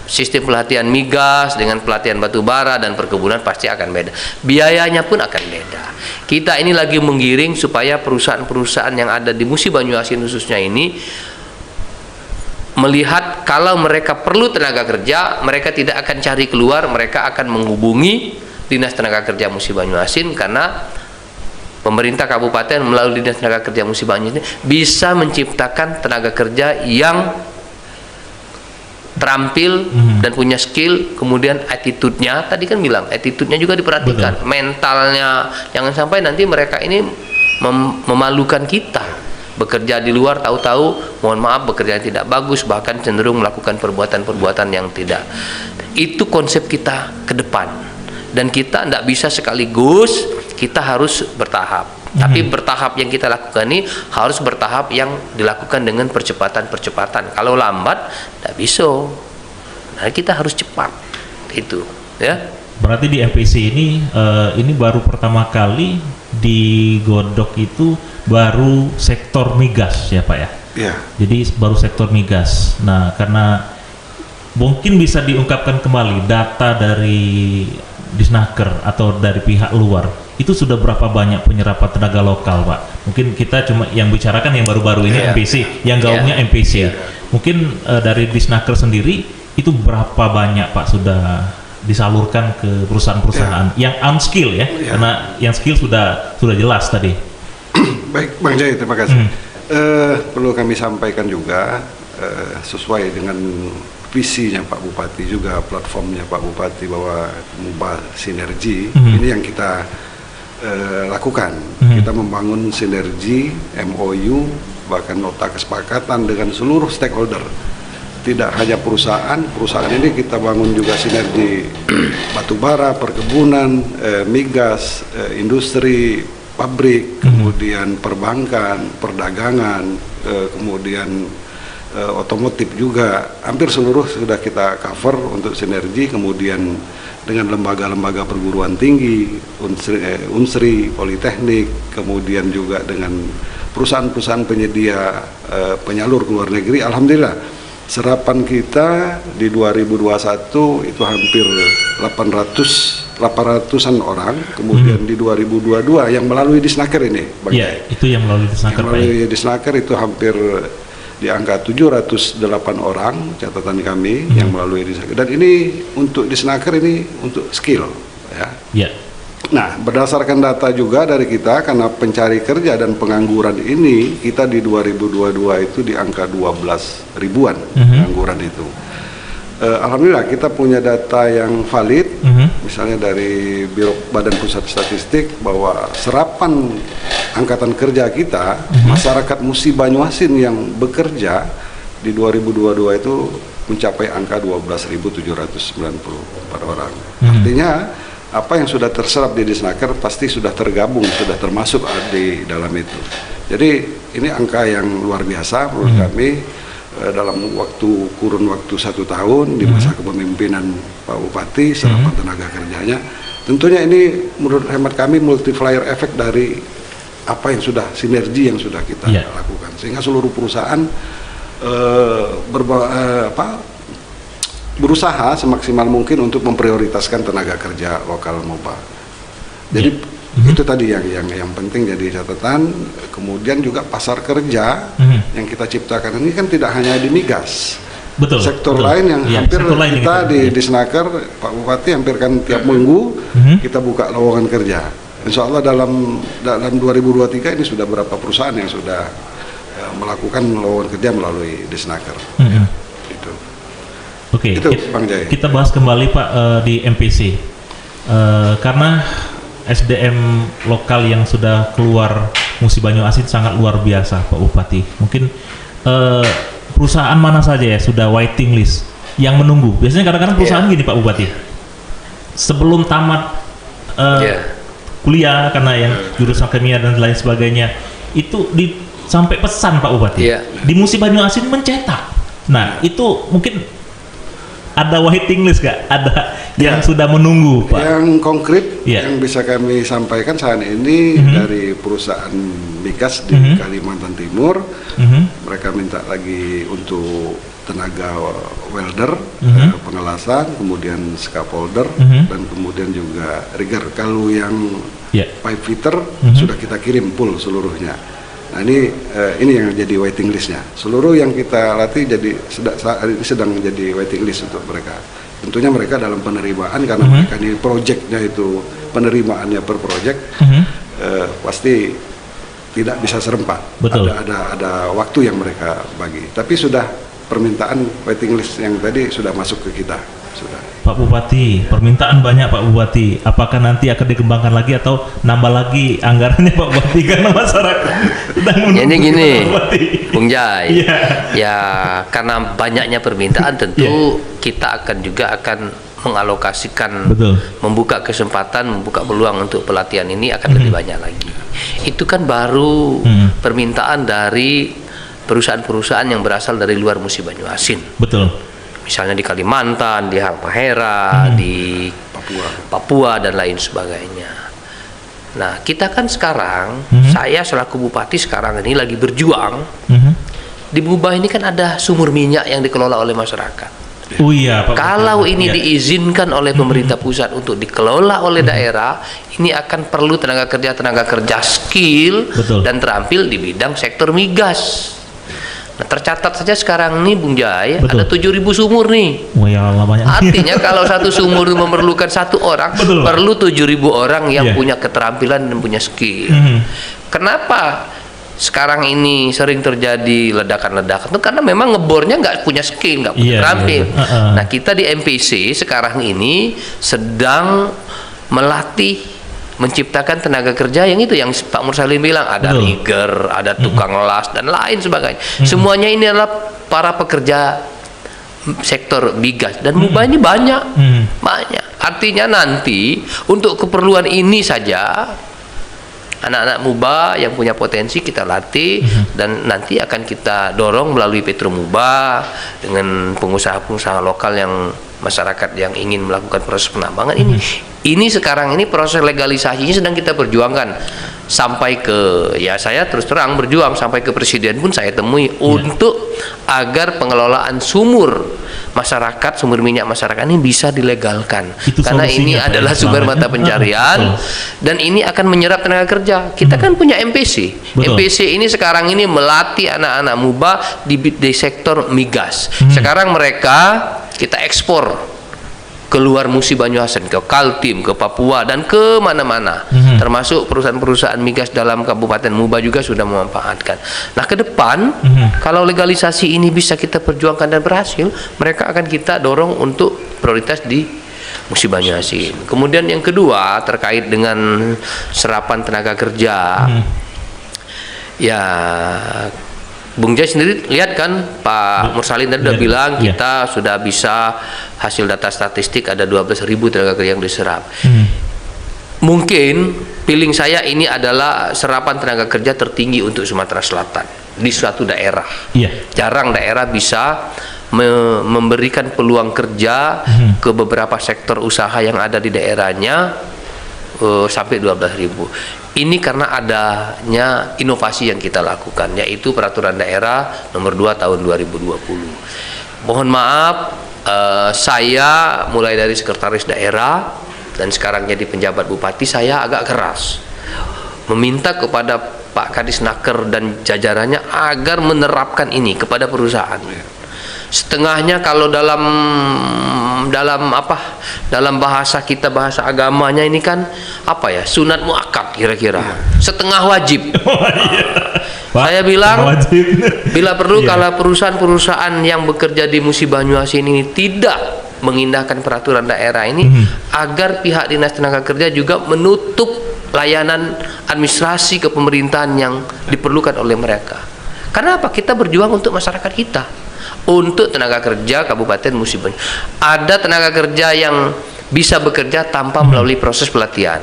Sistem pelatihan migas dengan pelatihan batu bara dan perkebunan pasti akan beda. Biayanya pun akan beda. Kita ini lagi menggiring supaya perusahaan-perusahaan yang ada di Musi Banyuasin khususnya ini melihat kalau mereka perlu tenaga kerja, mereka tidak akan cari keluar, mereka akan menghubungi Dinas Tenaga Kerja Musi Banyuasin, karena pemerintah kabupaten melalui Dinas Tenaga Kerja Musi Banyuasin bisa menciptakan tenaga kerja yang terampil dan punya skill, kemudian attitude-nya, tadi kan bilang attitude-nya juga diperhatikan, mentalnya, jangan sampai nanti mereka ini memalukan kita, bekerja di luar tahu-tahu mohon maaf bekerja yang tidak bagus, bahkan cenderung melakukan perbuatan-perbuatan yang tidak. Itu konsep kita ke depan, dan kita tidak bisa sekaligus, kita harus bertahap. Tapi bertahap yang kita lakukan ini harus bertahap yang dilakukan dengan percepatan-percepatan. Kalau lambat tidak bisa. Nah, kita harus cepat. Itu, ya. Berarti di MPC ini baru pertama kali digodok itu baru sektor migas ya Pak ya? Iya. Jadi baru sektor migas. Nah, karena mungkin bisa diungkapkan kembali data dari Disnaker atau dari pihak luar itu sudah berapa banyak penyerapan tenaga lokal, Pak? Mungkin kita cuma yang bicarakan yang baru-baru ini MPC, yang gaungnya MPC. Mungkin dari Disnaker sendiri itu berapa banyak, Pak, sudah disalurkan ke perusahaan-perusahaan yang unskill ya? Karena yang skill sudah jelas tadi. Baik, Bang Jai, terima kasih. Perlu kami sampaikan juga sesuai dengan visinya Pak Bupati juga, platformnya Pak Bupati bahwa MUBA sinergi ini yang kita lakukan. Kita membangun sinergi, MOU, bahkan nota kesepakatan dengan seluruh stakeholder. Tidak hanya perusahaan ini kita bangun juga sinergi batubara, perkebunan, migas, industri, pabrik, kemudian perbankan, perdagangan, kemudian otomotif juga. Hampir seluruh sudah kita cover untuk sinergi, kemudian dengan lembaga-lembaga perguruan tinggi, Unsri, Politeknik, kemudian juga dengan perusahaan-perusahaan penyedia penyalur ke luar negeri. Alhamdulillah serapan kita di 2021 itu hampir 800-an orang, kemudian di 2022 yang melalui Disnaker ini, Bang. Iya, itu yang melalui Disnaker, Pak. Melalui Disnaker itu hampir di angka 708 orang catatan kami yang melalui Disnaker. Dan ini untuk Disnaker ini untuk skill, ya. Iya. Nah, berdasarkan data juga dari kita, karena pencari kerja dan pengangguran ini kita di 2022 itu di angka 12 ribuan pengangguran itu. Alhamdulillah kita punya data yang valid, misalnya dari Biro Badan Pusat Statistik bahwa serapan angkatan kerja kita, masyarakat Musi Banyuasin yang bekerja di 2022 itu mencapai angka 12.794 orang. Artinya apa yang sudah terserap di Disnaker pasti sudah tergabung, sudah termasuk di dalam itu. Jadi ini angka yang luar biasa menurut kami. Dalam kurun waktu 1 tahun di masa kepemimpinan Pak Bupati, serapan tenaga kerjanya, tentunya ini menurut hemat kami multiplier efek dari apa yang sudah sinergi yang sudah kita lakukan, sehingga seluruh perusahaan berusaha semaksimal mungkin untuk memprioritaskan tenaga kerja lokal MUBA. Jadi itu tadi yang penting jadi catatan. Kemudian juga pasar kerja yang kita ciptakan ini kan tidak hanya di migas. Betul. Sektor lain yang hampir kita di Disnaker, Pak Bupati, hampir kan tiap minggu kita buka lowongan kerja. Insya Allah dalam 2023 ini sudah berapa perusahaan yang sudah melakukan lowongan kerja melalui Disnaker. Itu. Oke. Bang Jai. Kita bahas kembali Pak di MPC karena SDM lokal yang sudah keluar Musi Banyuasin sangat luar biasa, Pak Bupati. Mungkin perusahaan mana saja ya sudah waiting list yang menunggu. Biasanya kadang-kadang perusahaan gini, Pak Bupati, sebelum tamat kuliah karena yang jurusan kimia dan lain sebagainya itu sampai pesan, Pak Bupati. Di Musi Banyuasin mencetak. Nah itu mungkin ada waiting list gak? Ada yang sudah menunggu, Pak? Yang konkret yang bisa kami sampaikan saat ini dari perusahaan migas di Kalimantan Timur, mereka minta lagi untuk tenaga welder, pengelasan, kemudian scaffolder, dan kemudian juga rigger. Kalau yang pipe fitter sudah kita kirim full seluruhnya. Nah ini yang jadi waiting listnya. Seluruh yang kita latih sedang menjadi waiting list untuk mereka. Tentunya mereka dalam penerimaan karena mereka ini projectnya itu penerimaannya per project, pasti tidak bisa serempak. Betul. Ada waktu yang mereka bagi. Tapi sudah permintaan waiting list yang tadi sudah masuk ke kita. Sudah. Pak Bupati, permintaan banyak Pak Bupati. Apakah nanti akan dikembangkan lagi atau nambah lagi anggarannya Pak Bupati karena masyarakat sedang menunggu? Jadi gini, Bung Jai, ya karena banyaknya permintaan tentu kita akan mengalokasikan, membuka kesempatan, membuka peluang untuk pelatihan ini akan lebih banyak lagi. Itu kan baru permintaan dari perusahaan-perusahaan yang berasal dari luar Musi Banyuasin. Betul. Misalnya di Kalimantan, di Halmahera, di Papua dan lain sebagainya. Nah, kita kan sekarang, saya selaku bupati sekarang ini lagi berjuang. Di Bubah ini kan ada sumur minyak yang dikelola oleh masyarakat. Oh iya, Pak. Kalau ini Ya. diizinkan oleh pemerintah pusat untuk dikelola oleh daerah, ini akan perlu tenaga kerja skill Betul. dan terampil di bidang sektor migas. Nah, tercatat saja sekarang nih Bung Jai, Betul. ada 7.000 sumur nih. Wah, ya Allah, banyak. Artinya kalau satu sumur memerlukan 1 orang, Betul, Pak. perlu 7.000 orang yang Iya. punya keterampilan dan punya skill. Mhm. Kenapa sekarang ini sering terjadi ledakan-ledakan? Itu karena memang ngebornya nggak punya skill, nggak punya Iya, terampil. iya. Nah, kita di MPC sekarang ini sedang melatih, menciptakan tenaga kerja yang itu yang Pak Mursalin bilang, ada Betul. rigger, ada tukang las dan lain sebagainya. Semuanya ini adalah para pekerja sektor migas dan MUBA ini banyak. Banyak. Artinya nanti untuk keperluan ini saja anak-anak MUBA yang punya potensi kita latih dan nanti akan kita dorong melalui Petro MUBA dengan pengusaha-pengusaha lokal yang masyarakat yang ingin melakukan proses penambangan ini. Ini sekarang ini proses legalisasinya sedang kita perjuangkan sampai ke, ya saya terus terang berjuang sampai ke presiden pun saya temui untuk agar pengelolaan sumur masyarakat, sumur minyak masyarakat ini bisa dilegalkan. Itu Karena ini solusinya, Pak, adalah ya, sumber selama mata ini. pencarian dan ini akan menyerap tenaga kerja. Kita kan punya MPC. Betul. MPC ini sekarang ini melatih anak-anak MUBA di sektor migas. Sekarang mereka kita ekspor keluar Musi Banyuasin, ke Kaltim, ke Papua dan ke mana-mana. Termasuk perusahaan-perusahaan migas dalam Kabupaten MUBA juga sudah memanfaatkan. Nah, ke depan kalau legalisasi ini bisa kita perjuangkan dan berhasil, mereka akan kita dorong untuk prioritas di Musi Banyuasin. Kemudian yang kedua terkait dengan serapan tenaga kerja. Ya, Bung Jai sendiri lihat kan Pak Mursalin tadi udah Lihat. bilang Iya. kita sudah bisa hasil data statistik ada 12.000 tenaga kerja yang diserap. Mungkin feeling saya ini adalah serapan tenaga kerja tertinggi untuk Sumatera Selatan di suatu daerah. Iya. Jarang daerah bisa memberikan peluang kerja ke beberapa sektor usaha yang ada di daerahnya sampai 12.000. Ini karena adanya inovasi yang kita lakukan, yaitu Peraturan Daerah Nomor 2 Tahun 2020. Mohon maaf, saya mulai dari sekretaris daerah dan sekarang jadi penjabat bupati, saya agak keras meminta kepada Pak Kadisnaker dan jajarannya agar menerapkan ini kepada perusahaan. Setengahnya kalau dalam bahasa kita, bahasa agamanya ini kan apa ya, sunat muakkad kira-kira, setengah wajib. Pak, Saya bilang wajib. bila perlu Iya. kalau perusahaan-perusahaan yang bekerja di Musi Banyuasin ini tidak mengindahkan peraturan daerah ini, agar pihak dinas tenaga kerja juga menutup layanan administrasi kepemerintahan yang diperlukan oleh mereka. Karena apa? Kita berjuang untuk masyarakat kita, untuk tenaga kerja Kabupaten Musi Banyuasin. Ada tenaga kerja yang bisa bekerja tanpa melalui proses pelatihan.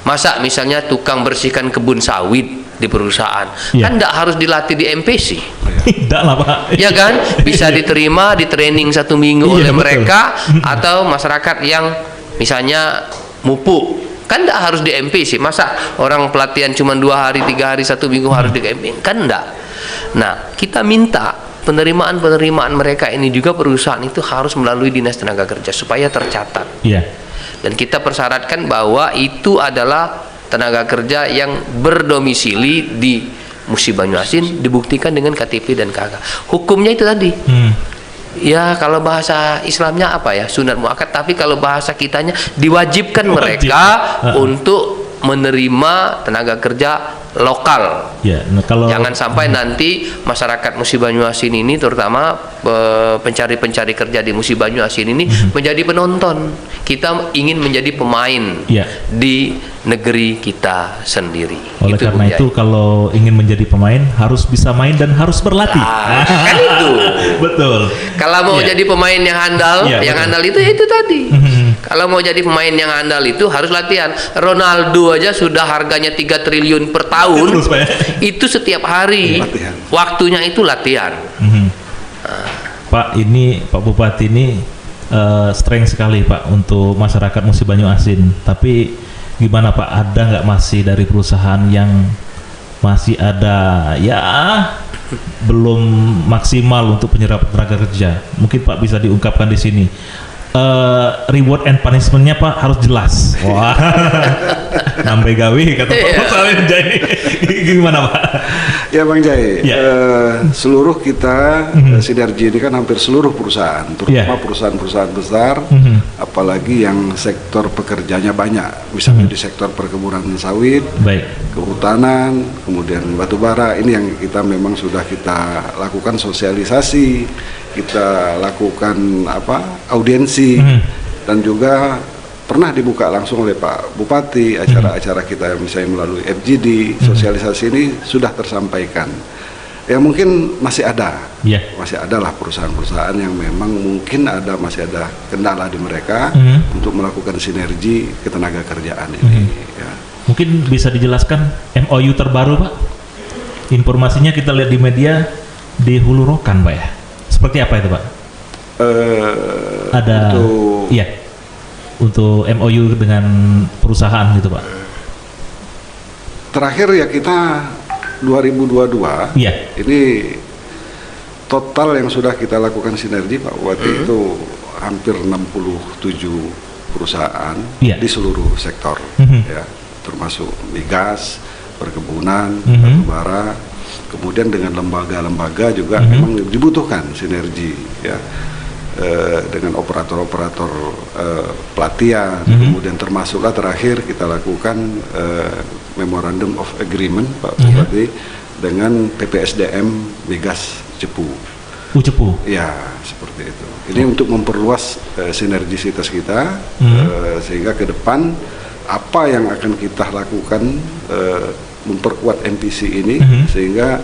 Masa misalnya tukang bersihkan kebun sawit di perusahaan, Iya. kan tidak harus dilatih di MPC. Tidak lah, Pak. Ya kan, bisa diterima di training 1 minggu Iya, oleh betul. mereka atau masyarakat yang misalnya mupuk, kan tidak harus di MPC. Masa orang pelatihan cuma 2 hari, 3 hari, 1 minggu harus di MPC, kan enggak. Nah, kita minta penerimaan mereka ini juga perusahaan itu harus melalui dinas tenaga kerja supaya tercatat. Iya. Dan kita persyaratkan bahwa itu adalah tenaga kerja yang berdomisili di Musi Banyuasin, dibuktikan dengan KTP dan KK. Hukumnya itu tadi. Ya, kalau bahasa Islamnya apa ya, sunat muakkad, tapi kalau bahasa kitanya diwajibkan mereka untuk menerima tenaga kerja lokal. Ya, nah kalau Jangan sampai nanti masyarakat Musi Banyuasin ini, terutama pencari-pencari kerja di Musi Banyuasin ini menjadi penonton. Kita ingin menjadi pemain Ya. di negeri kita sendiri. oleh Itu, karena Bung Jai. itu kalau ingin menjadi pemain harus bisa main dan harus berlatih. Kan itu. Betul. Kalau mau Iya. jadi pemain yang handal, Iya, yang betul. handal itu tadi. Kalau mau jadi pemain yang handal itu harus latihan. Ronaldo aja sudah harganya 3 triliun per tahun. Terus, Pak, ya? Itu setiap hari. Latihan. Waktunya itu latihan. Pak, ini Pak Bupati ini strength sekali Pak untuk masyarakat Musi Banyuasin. Tapi gimana Pak, ada nggak masih dari perusahaan yang masih ada ya belum maksimal untuk penyerapan tenaga kerja. Mungkin Pak bisa diungkapkan di sini. Reward and punishment-nya Pak harus jelas. Wah, nambah gawe kata Pak Salim Jai. Gimana Pak? Ya Bang Jai, seluruh kita sinergi ini kan hampir seluruh perusahaan, terutama perusahaan-perusahaan besar, apalagi yang sektor pekerjanya banyak, misalnya di sektor perkebunan sawit, kehutanan, kemudian batu bara. Ini yang kita memang sudah kita lakukan sosialisasi, kita lakukan audiensi, dan juga pernah dibuka langsung oleh Pak Bupati acara-acara kita misalnya melalui FGD. Sosialisasi ini sudah tersampaikan. Ya mungkin masih ada lah perusahaan-perusahaan yang memang mungkin masih ada kendala di mereka untuk melakukan sinergi ketenaga kerjaan ini. Ya. Mungkin bisa dijelaskan MOU terbaru Pak? Informasinya kita lihat di media di Hulu Rokan Pak ya. Seperti apa itu Pak? Ada untuk MOU dengan perusahaan gitu Pak. Terakhir ya kita 2022 ini total yang sudah kita lakukan sinergi Pak Bupati itu hampir 67 perusahaan di seluruh sektor, ya, termasuk migas, perkebunan, batu bara. Kemudian dengan lembaga-lembaga juga memang dibutuhkan sinergi, ya, dengan operator-operator pelatihan. Kemudian termasuklah terakhir kita lakukan Memorandum of Agreement Pak Bupati dengan PPSDM Migas Cepu. Cepu? Ya, seperti itu. Ini untuk memperluas sinergisitas kita, sehingga ke depan apa yang akan kita lakukan memperkuat MPC ini, sehingga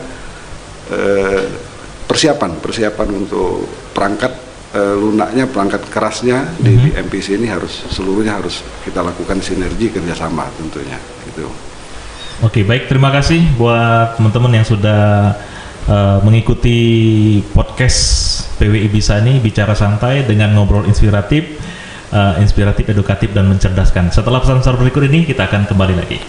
persiapan untuk perangkat lunaknya, perangkat kerasnya di MPC ini seluruhnya harus kita lakukan sinergi kerjasama tentunya. Gitu. Oke, baik, terima kasih buat teman-teman yang sudah mengikuti podcast PWI Bisa ini, bicara santai dengan ngobrol inspiratif, edukatif dan mencerdaskan. Setelah pesan-pesan berikut ini kita akan kembali lagi.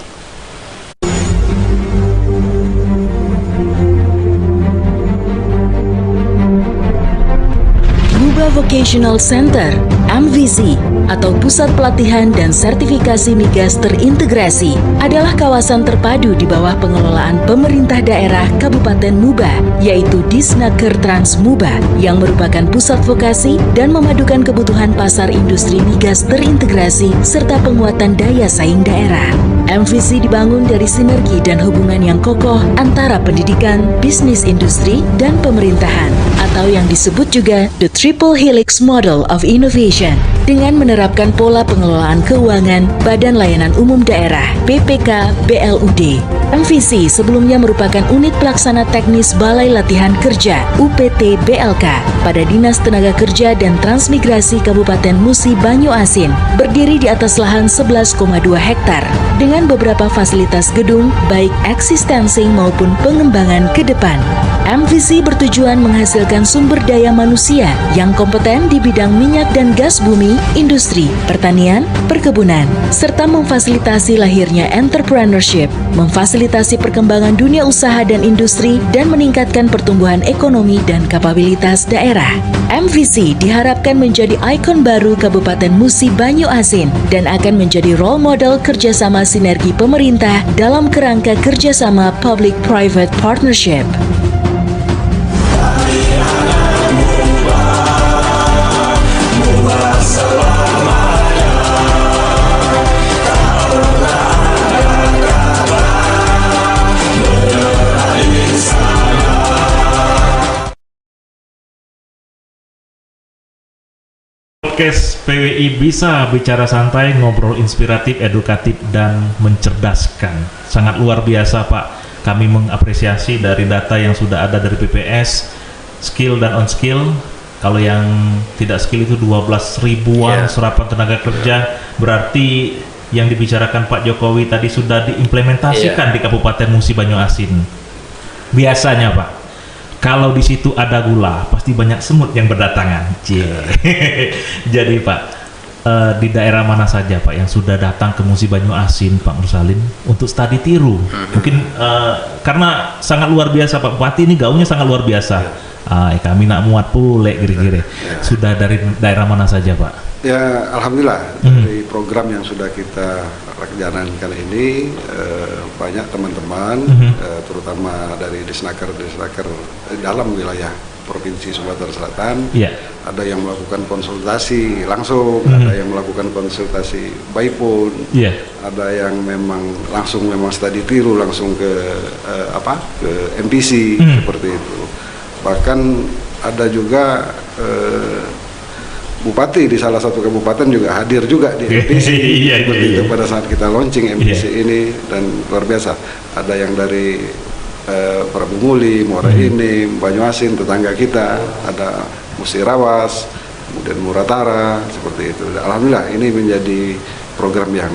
Vocational Center (MVC) atau Pusat Pelatihan dan Sertifikasi Migas Terintegrasi adalah kawasan terpadu di bawah pengelolaan pemerintah daerah Kabupaten Muba, yaitu Disnaker Trans Muba, yang merupakan pusat vokasi dan memadukan kebutuhan pasar industri migas terintegrasi serta penguatan daya saing daerah. MVC dibangun dari sinergi dan hubungan yang kokoh antara pendidikan, bisnis industri, dan pemerintahan, atau yang disebut juga The Triple Helix Model of Innovation, dengan menerapkan pola pengelolaan keuangan Badan Layanan Umum Daerah (BPK BLUD). MVC sebelumnya merupakan unit pelaksana teknis Balai Latihan Kerja UPT BLK pada Dinas Tenaga Kerja dan Transmigrasi Kabupaten Musi Banyuasin, berdiri di atas lahan 11,2 hektar dengan beberapa fasilitas gedung baik existing maupun pengembangan ke depan. MVC bertujuan menghasilkan sumber daya manusia yang kompeten di bidang minyak dan gas bumi, industri, pertanian, perkebunan, serta memfasilitasi lahirnya entrepreneurship, memfasilitasi perkembangan dunia usaha dan industri, dan meningkatkan pertumbuhan ekonomi dan kapabilitas daerah. MVC diharapkan menjadi ikon baru Kabupaten Musi Banyuasin dan akan menjadi role model kerjasama sinergi pemerintah dalam kerangka kerjasama public-private partnership. Podcast PWI Bisa, bicara santai, ngobrol inspiratif, edukatif, dan mencerdaskan. Sangat luar biasa Pak, kami mengapresiasi dari data yang sudah ada dari BPS, skill dan on skill. Kalau yang tidak skill itu 12 ribuan serapan tenaga kerja, berarti yang dibicarakan Pak Jokowi tadi sudah diimplementasikan di Kabupaten Musi Banyuasin. Biasanya Pak, kalau di situ ada gula, pasti banyak semut yang berdatangan. Jadi Pak, di daerah mana saja Pak yang sudah datang ke Musi Banyu Asin Pak Mursalin untuk studi tiru? Mungkin karena sangat luar biasa Pak Bupati ini gaungnya sangat luar biasa. Kami nak muat pule kira-kira. Sudah dari daerah mana saja Pak? Ya, alhamdulillah dari program yang sudah kita jalankan ini banyak teman-teman, terutama dari Disnaker dalam wilayah Provinsi Sumatera Selatan, ada yang melakukan konsultasi langsung, ada yang melakukan konsultasi by phone, ada yang memang langsung studi tiru langsung ke MPC seperti itu. Bahkan ada juga bupati di salah satu kabupaten juga hadir juga di MPC seperti itu pada saat kita launching MPC ini, dan luar biasa. Ada yang dari Prabu Muli, Muara Ini, Banyu Asin, tetangga kita, ada Musirawas, kemudian Muratara, seperti itu. Alhamdulillah ini menjadi program yang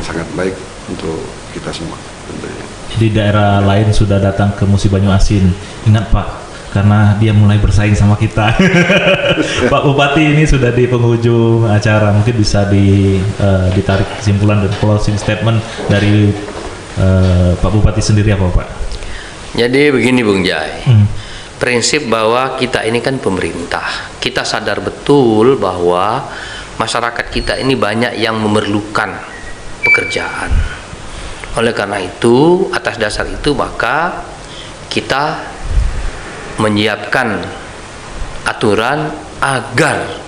sangat baik untuk kita semua tentunya. Di daerah lain sudah datang ke Musi Banyu Asin. Ingat Pak, karena dia mulai bersaing sama kita. Pak Bupati ini sudah di penghujung acara, mungkin bisa ditarik kesimpulan dan closing statement dari Pak Bupati sendiri apa Pak? Jadi begini Bung Jai, prinsip bahwa kita ini kan pemerintah, kita sadar betul bahwa masyarakat kita ini banyak yang memerlukan pekerjaan. Oleh karena itu, atas dasar itu maka kita menyiapkan aturan agar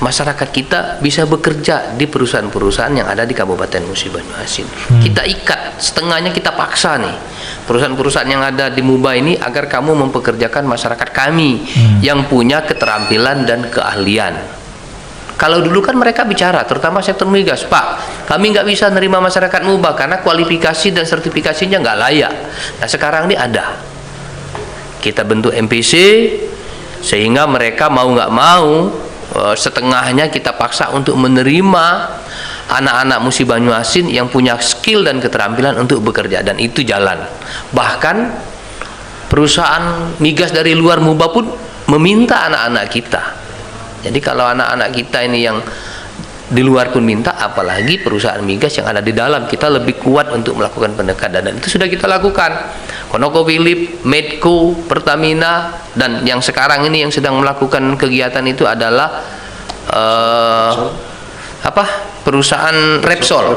masyarakat kita bisa bekerja di perusahaan-perusahaan yang ada di Kabupaten Musi Banyu Asin. Kita ikat, setengahnya kita paksa nih perusahaan-perusahaan yang ada di Muba ini agar kamu mempekerjakan masyarakat kami yang punya keterampilan dan keahlian. Kalau dulu kan mereka bicara, terutama sektor migas, Pak, kami nggak bisa nerima masyarakat Muba karena kualifikasi dan sertifikasinya nggak layak. Nah sekarang ini ada, kita bentuk MPC sehingga mereka mau nggak mau setengahnya kita paksa untuk menerima anak-anak Musi Banyu Asin yang punya skill dan keterampilan untuk bekerja, dan itu jalan. Bahkan perusahaan migas dari luar Muba pun meminta anak-anak kita. Jadi kalau anak-anak kita ini yang di luar pun minta, apalagi perusahaan migas yang ada di dalam, kita lebih kuat untuk melakukan pendekatan, dan itu sudah kita lakukan. ConocoPhillips, Medco, Pertamina, dan yang sekarang ini yang sedang melakukan kegiatan itu adalah perusahaan Repsol.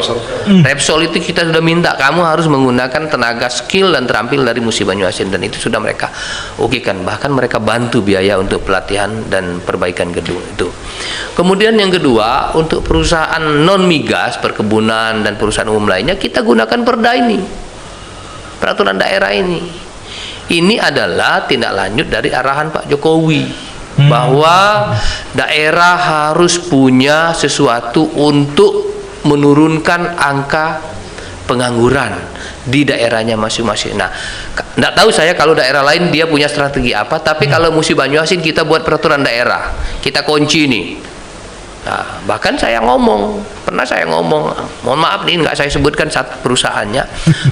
Repsol itu kita sudah minta kamu harus menggunakan tenaga skill dan terampil dari Musi Banyu Asin, dan itu sudah mereka okekan. Bahkan mereka bantu biaya untuk pelatihan dan perbaikan gedung itu. Kemudian yang kedua, untuk perusahaan non migas, perkebunan dan perusahaan umum lainnya, kita gunakan perda ini, peraturan daerah ini. Ini adalah tindak lanjut dari arahan Pak Jokowi bahwa daerah harus punya sesuatu untuk menurunkan angka pengangguran di daerahnya masing-masing. Nah, nggak tahu saya kalau daerah lain dia punya strategi apa, tapi kalau Musi Banyu Asin kita buat peraturan daerah, kita kunci nih. Nah, bahkan pernah saya ngomong, mohon maaf nih nggak saya sebutkan satu perusahaannya,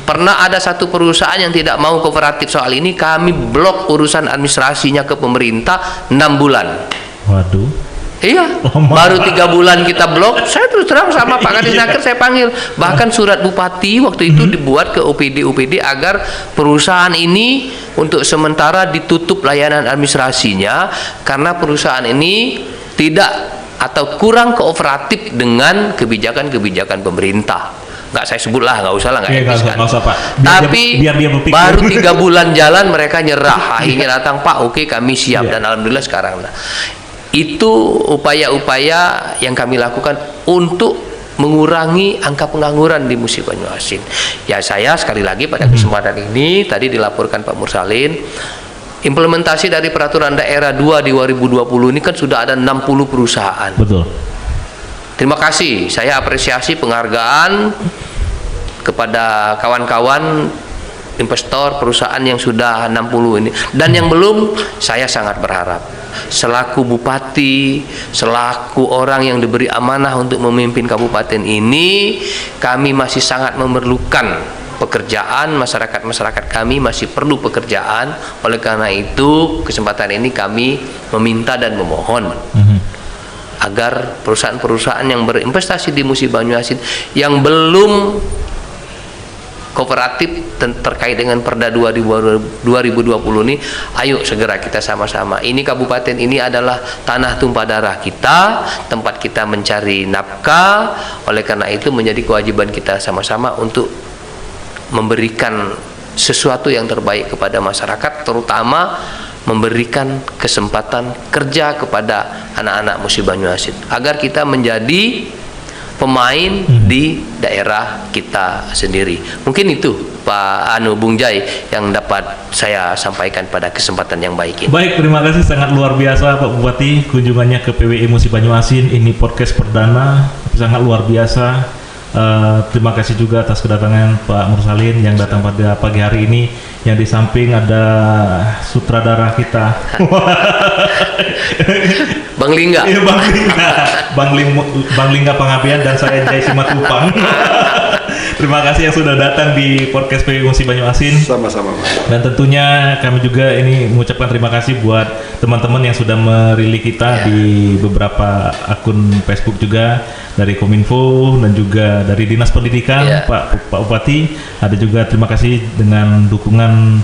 pernah ada satu perusahaan yang tidak mau kooperatif soal ini, kami blok urusan administrasinya ke pemerintah 6 bulan. Waduh. Iya, baru 3 bulan kita blok. Saya terus terang sama Pak Kadis Naker saya panggil, bahkan surat bupati waktu itu dibuat ke OPD agar perusahaan ini untuk sementara ditutup layanan administrasinya karena perusahaan ini tidak atau kurang kooperatif dengan kebijakan-kebijakan pemerintah. Nggak saya sebut lah, nggak usah lah, nggak etis kan. Tapi biar dia baru 3 bulan jalan mereka nyerah. Akhirnya datang, Pak, oke kami siap, dan alhamdulillah sekarang. Nah, itu upaya-upaya yang kami lakukan untuk mengurangi angka pengangguran di Musi Banyu Asin. Ya saya sekali lagi pada kesempatan ini tadi dilaporkan Pak Mursalin, implementasi dari peraturan daerah 2 di 2020 ini kan sudah ada 60 perusahaan. Betul. Terima kasih, saya apresiasi penghargaan kepada kawan-kawan investor perusahaan yang sudah 60 ini, dan yang belum, saya sangat berharap selaku bupati, selaku orang yang diberi amanah untuk memimpin kabupaten ini, kami masih sangat memerlukan pekerjaan, masyarakat kami masih perlu pekerjaan. Oleh karena itu kesempatan ini kami meminta dan memohon agar perusahaan-perusahaan yang berinvestasi di Musi Banyu Asin yang belum kooperatif terkait dengan Perda 2020 ini, ayo segera kita sama-sama. Ini kabupaten ini adalah tanah tumpah darah kita, tempat kita mencari nafkah. Oleh karena itu menjadi kewajiban kita sama-sama untuk memberikan sesuatu yang terbaik kepada masyarakat, terutama memberikan kesempatan kerja kepada anak-anak Musi Banyu Asin agar kita menjadi pemain di daerah kita sendiri. Mungkin itu Pak Bung Jai yang dapat saya sampaikan pada kesempatan yang baik ini. Baik, terima kasih, sangat luar biasa Pak Bupati kunjungannya ke PWI Musi Banyu Asin. Ini podcast perdana, sangat luar biasa. Terima kasih juga atas kedatangan Pak Mursalin yang datang pada pagi hari ini. Yang di samping ada sutradara kita Bang Lingga. Iya, Bang Lingga Pangapian, dan saya Jai Simatupang. Terima kasih yang sudah datang di podcast PWI Musi Banyu Asin. Sama-sama, Pak. Dan tentunya kami juga ini mengucapkan terima kasih buat teman-teman yang sudah merilis kita di beberapa akun Facebook juga, dari Kominfo dan juga dari Dinas Pendidikan, Pak Bupati. Ada juga terima kasih dengan dukungan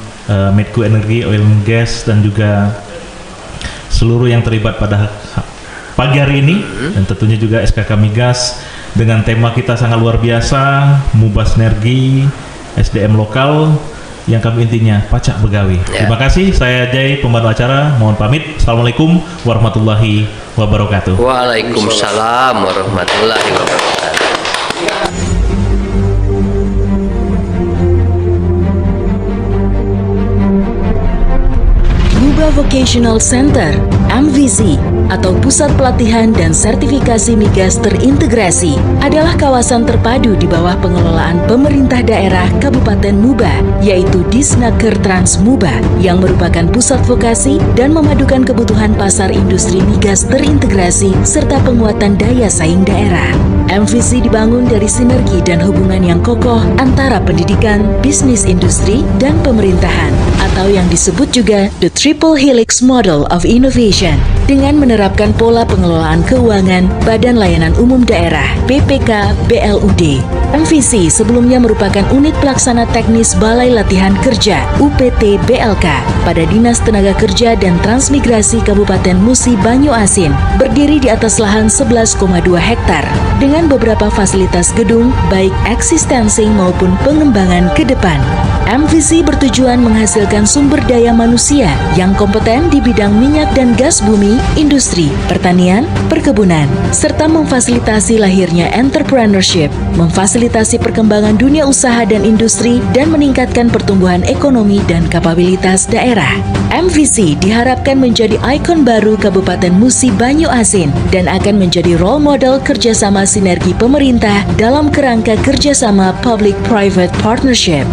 Medco Energi, Oil and Gas, dan juga seluruh yang terlibat pada pagi hari ini. Dan tentunya juga SKK Migas dengan tema kita sangat luar biasa, Mubah Sinergi SDM lokal, yang kami intinya pacak begawi. Terima kasih, saya Jai, pembantu acara, mohon pamit. Assalamualaikum warahmatullahi wabarakatuh. Waalaikumsalam warahmatullahi wabarakatuh. Muba Vocational Center (MVC) atau Pusat Pelatihan dan Sertifikasi Migas Terintegrasi adalah kawasan terpadu di bawah pengelolaan pemerintah daerah Kabupaten Muba, yaitu Disnaker Trans Muba, yang merupakan pusat vokasi dan memadukan kebutuhan pasar industri migas terintegrasi serta penguatan daya saing daerah. MVC dibangun dari sinergi dan hubungan yang kokoh antara pendidikan, bisnis industri, dan pemerintahan, atau yang disebut juga The Triple Helix Model of Innovation, dengan menerapkan pola pengelolaan keuangan Badan Layanan Umum Daerah (BPK BLUD). MVC sebelumnya merupakan unit pelaksana teknis Balai Latihan Kerja (UPT BLK) pada Dinas Tenaga Kerja dan Transmigrasi Kabupaten Musi Banyu Asin, berdiri di atas lahan 11,2 hektar dengan beberapa fasilitas gedung baik eksistensi maupun pengembangan ke depan. MVC bertujuan menghasilkan sumber daya manusia yang kompeten di bidang minyak dan gas bumi, industri, pertanian, perkebunan, serta memfasilitasi lahirnya entrepreneurship, memfasilitasi perkembangan dunia usaha dan industri, dan meningkatkan pertumbuhan ekonomi dan kapabilitas daerah. MVC diharapkan menjadi ikon baru Kabupaten Musi Banyu Asin dan akan menjadi role model kerjasama sinergi pemerintah dalam kerangka kerjasama Public-Private Partnership.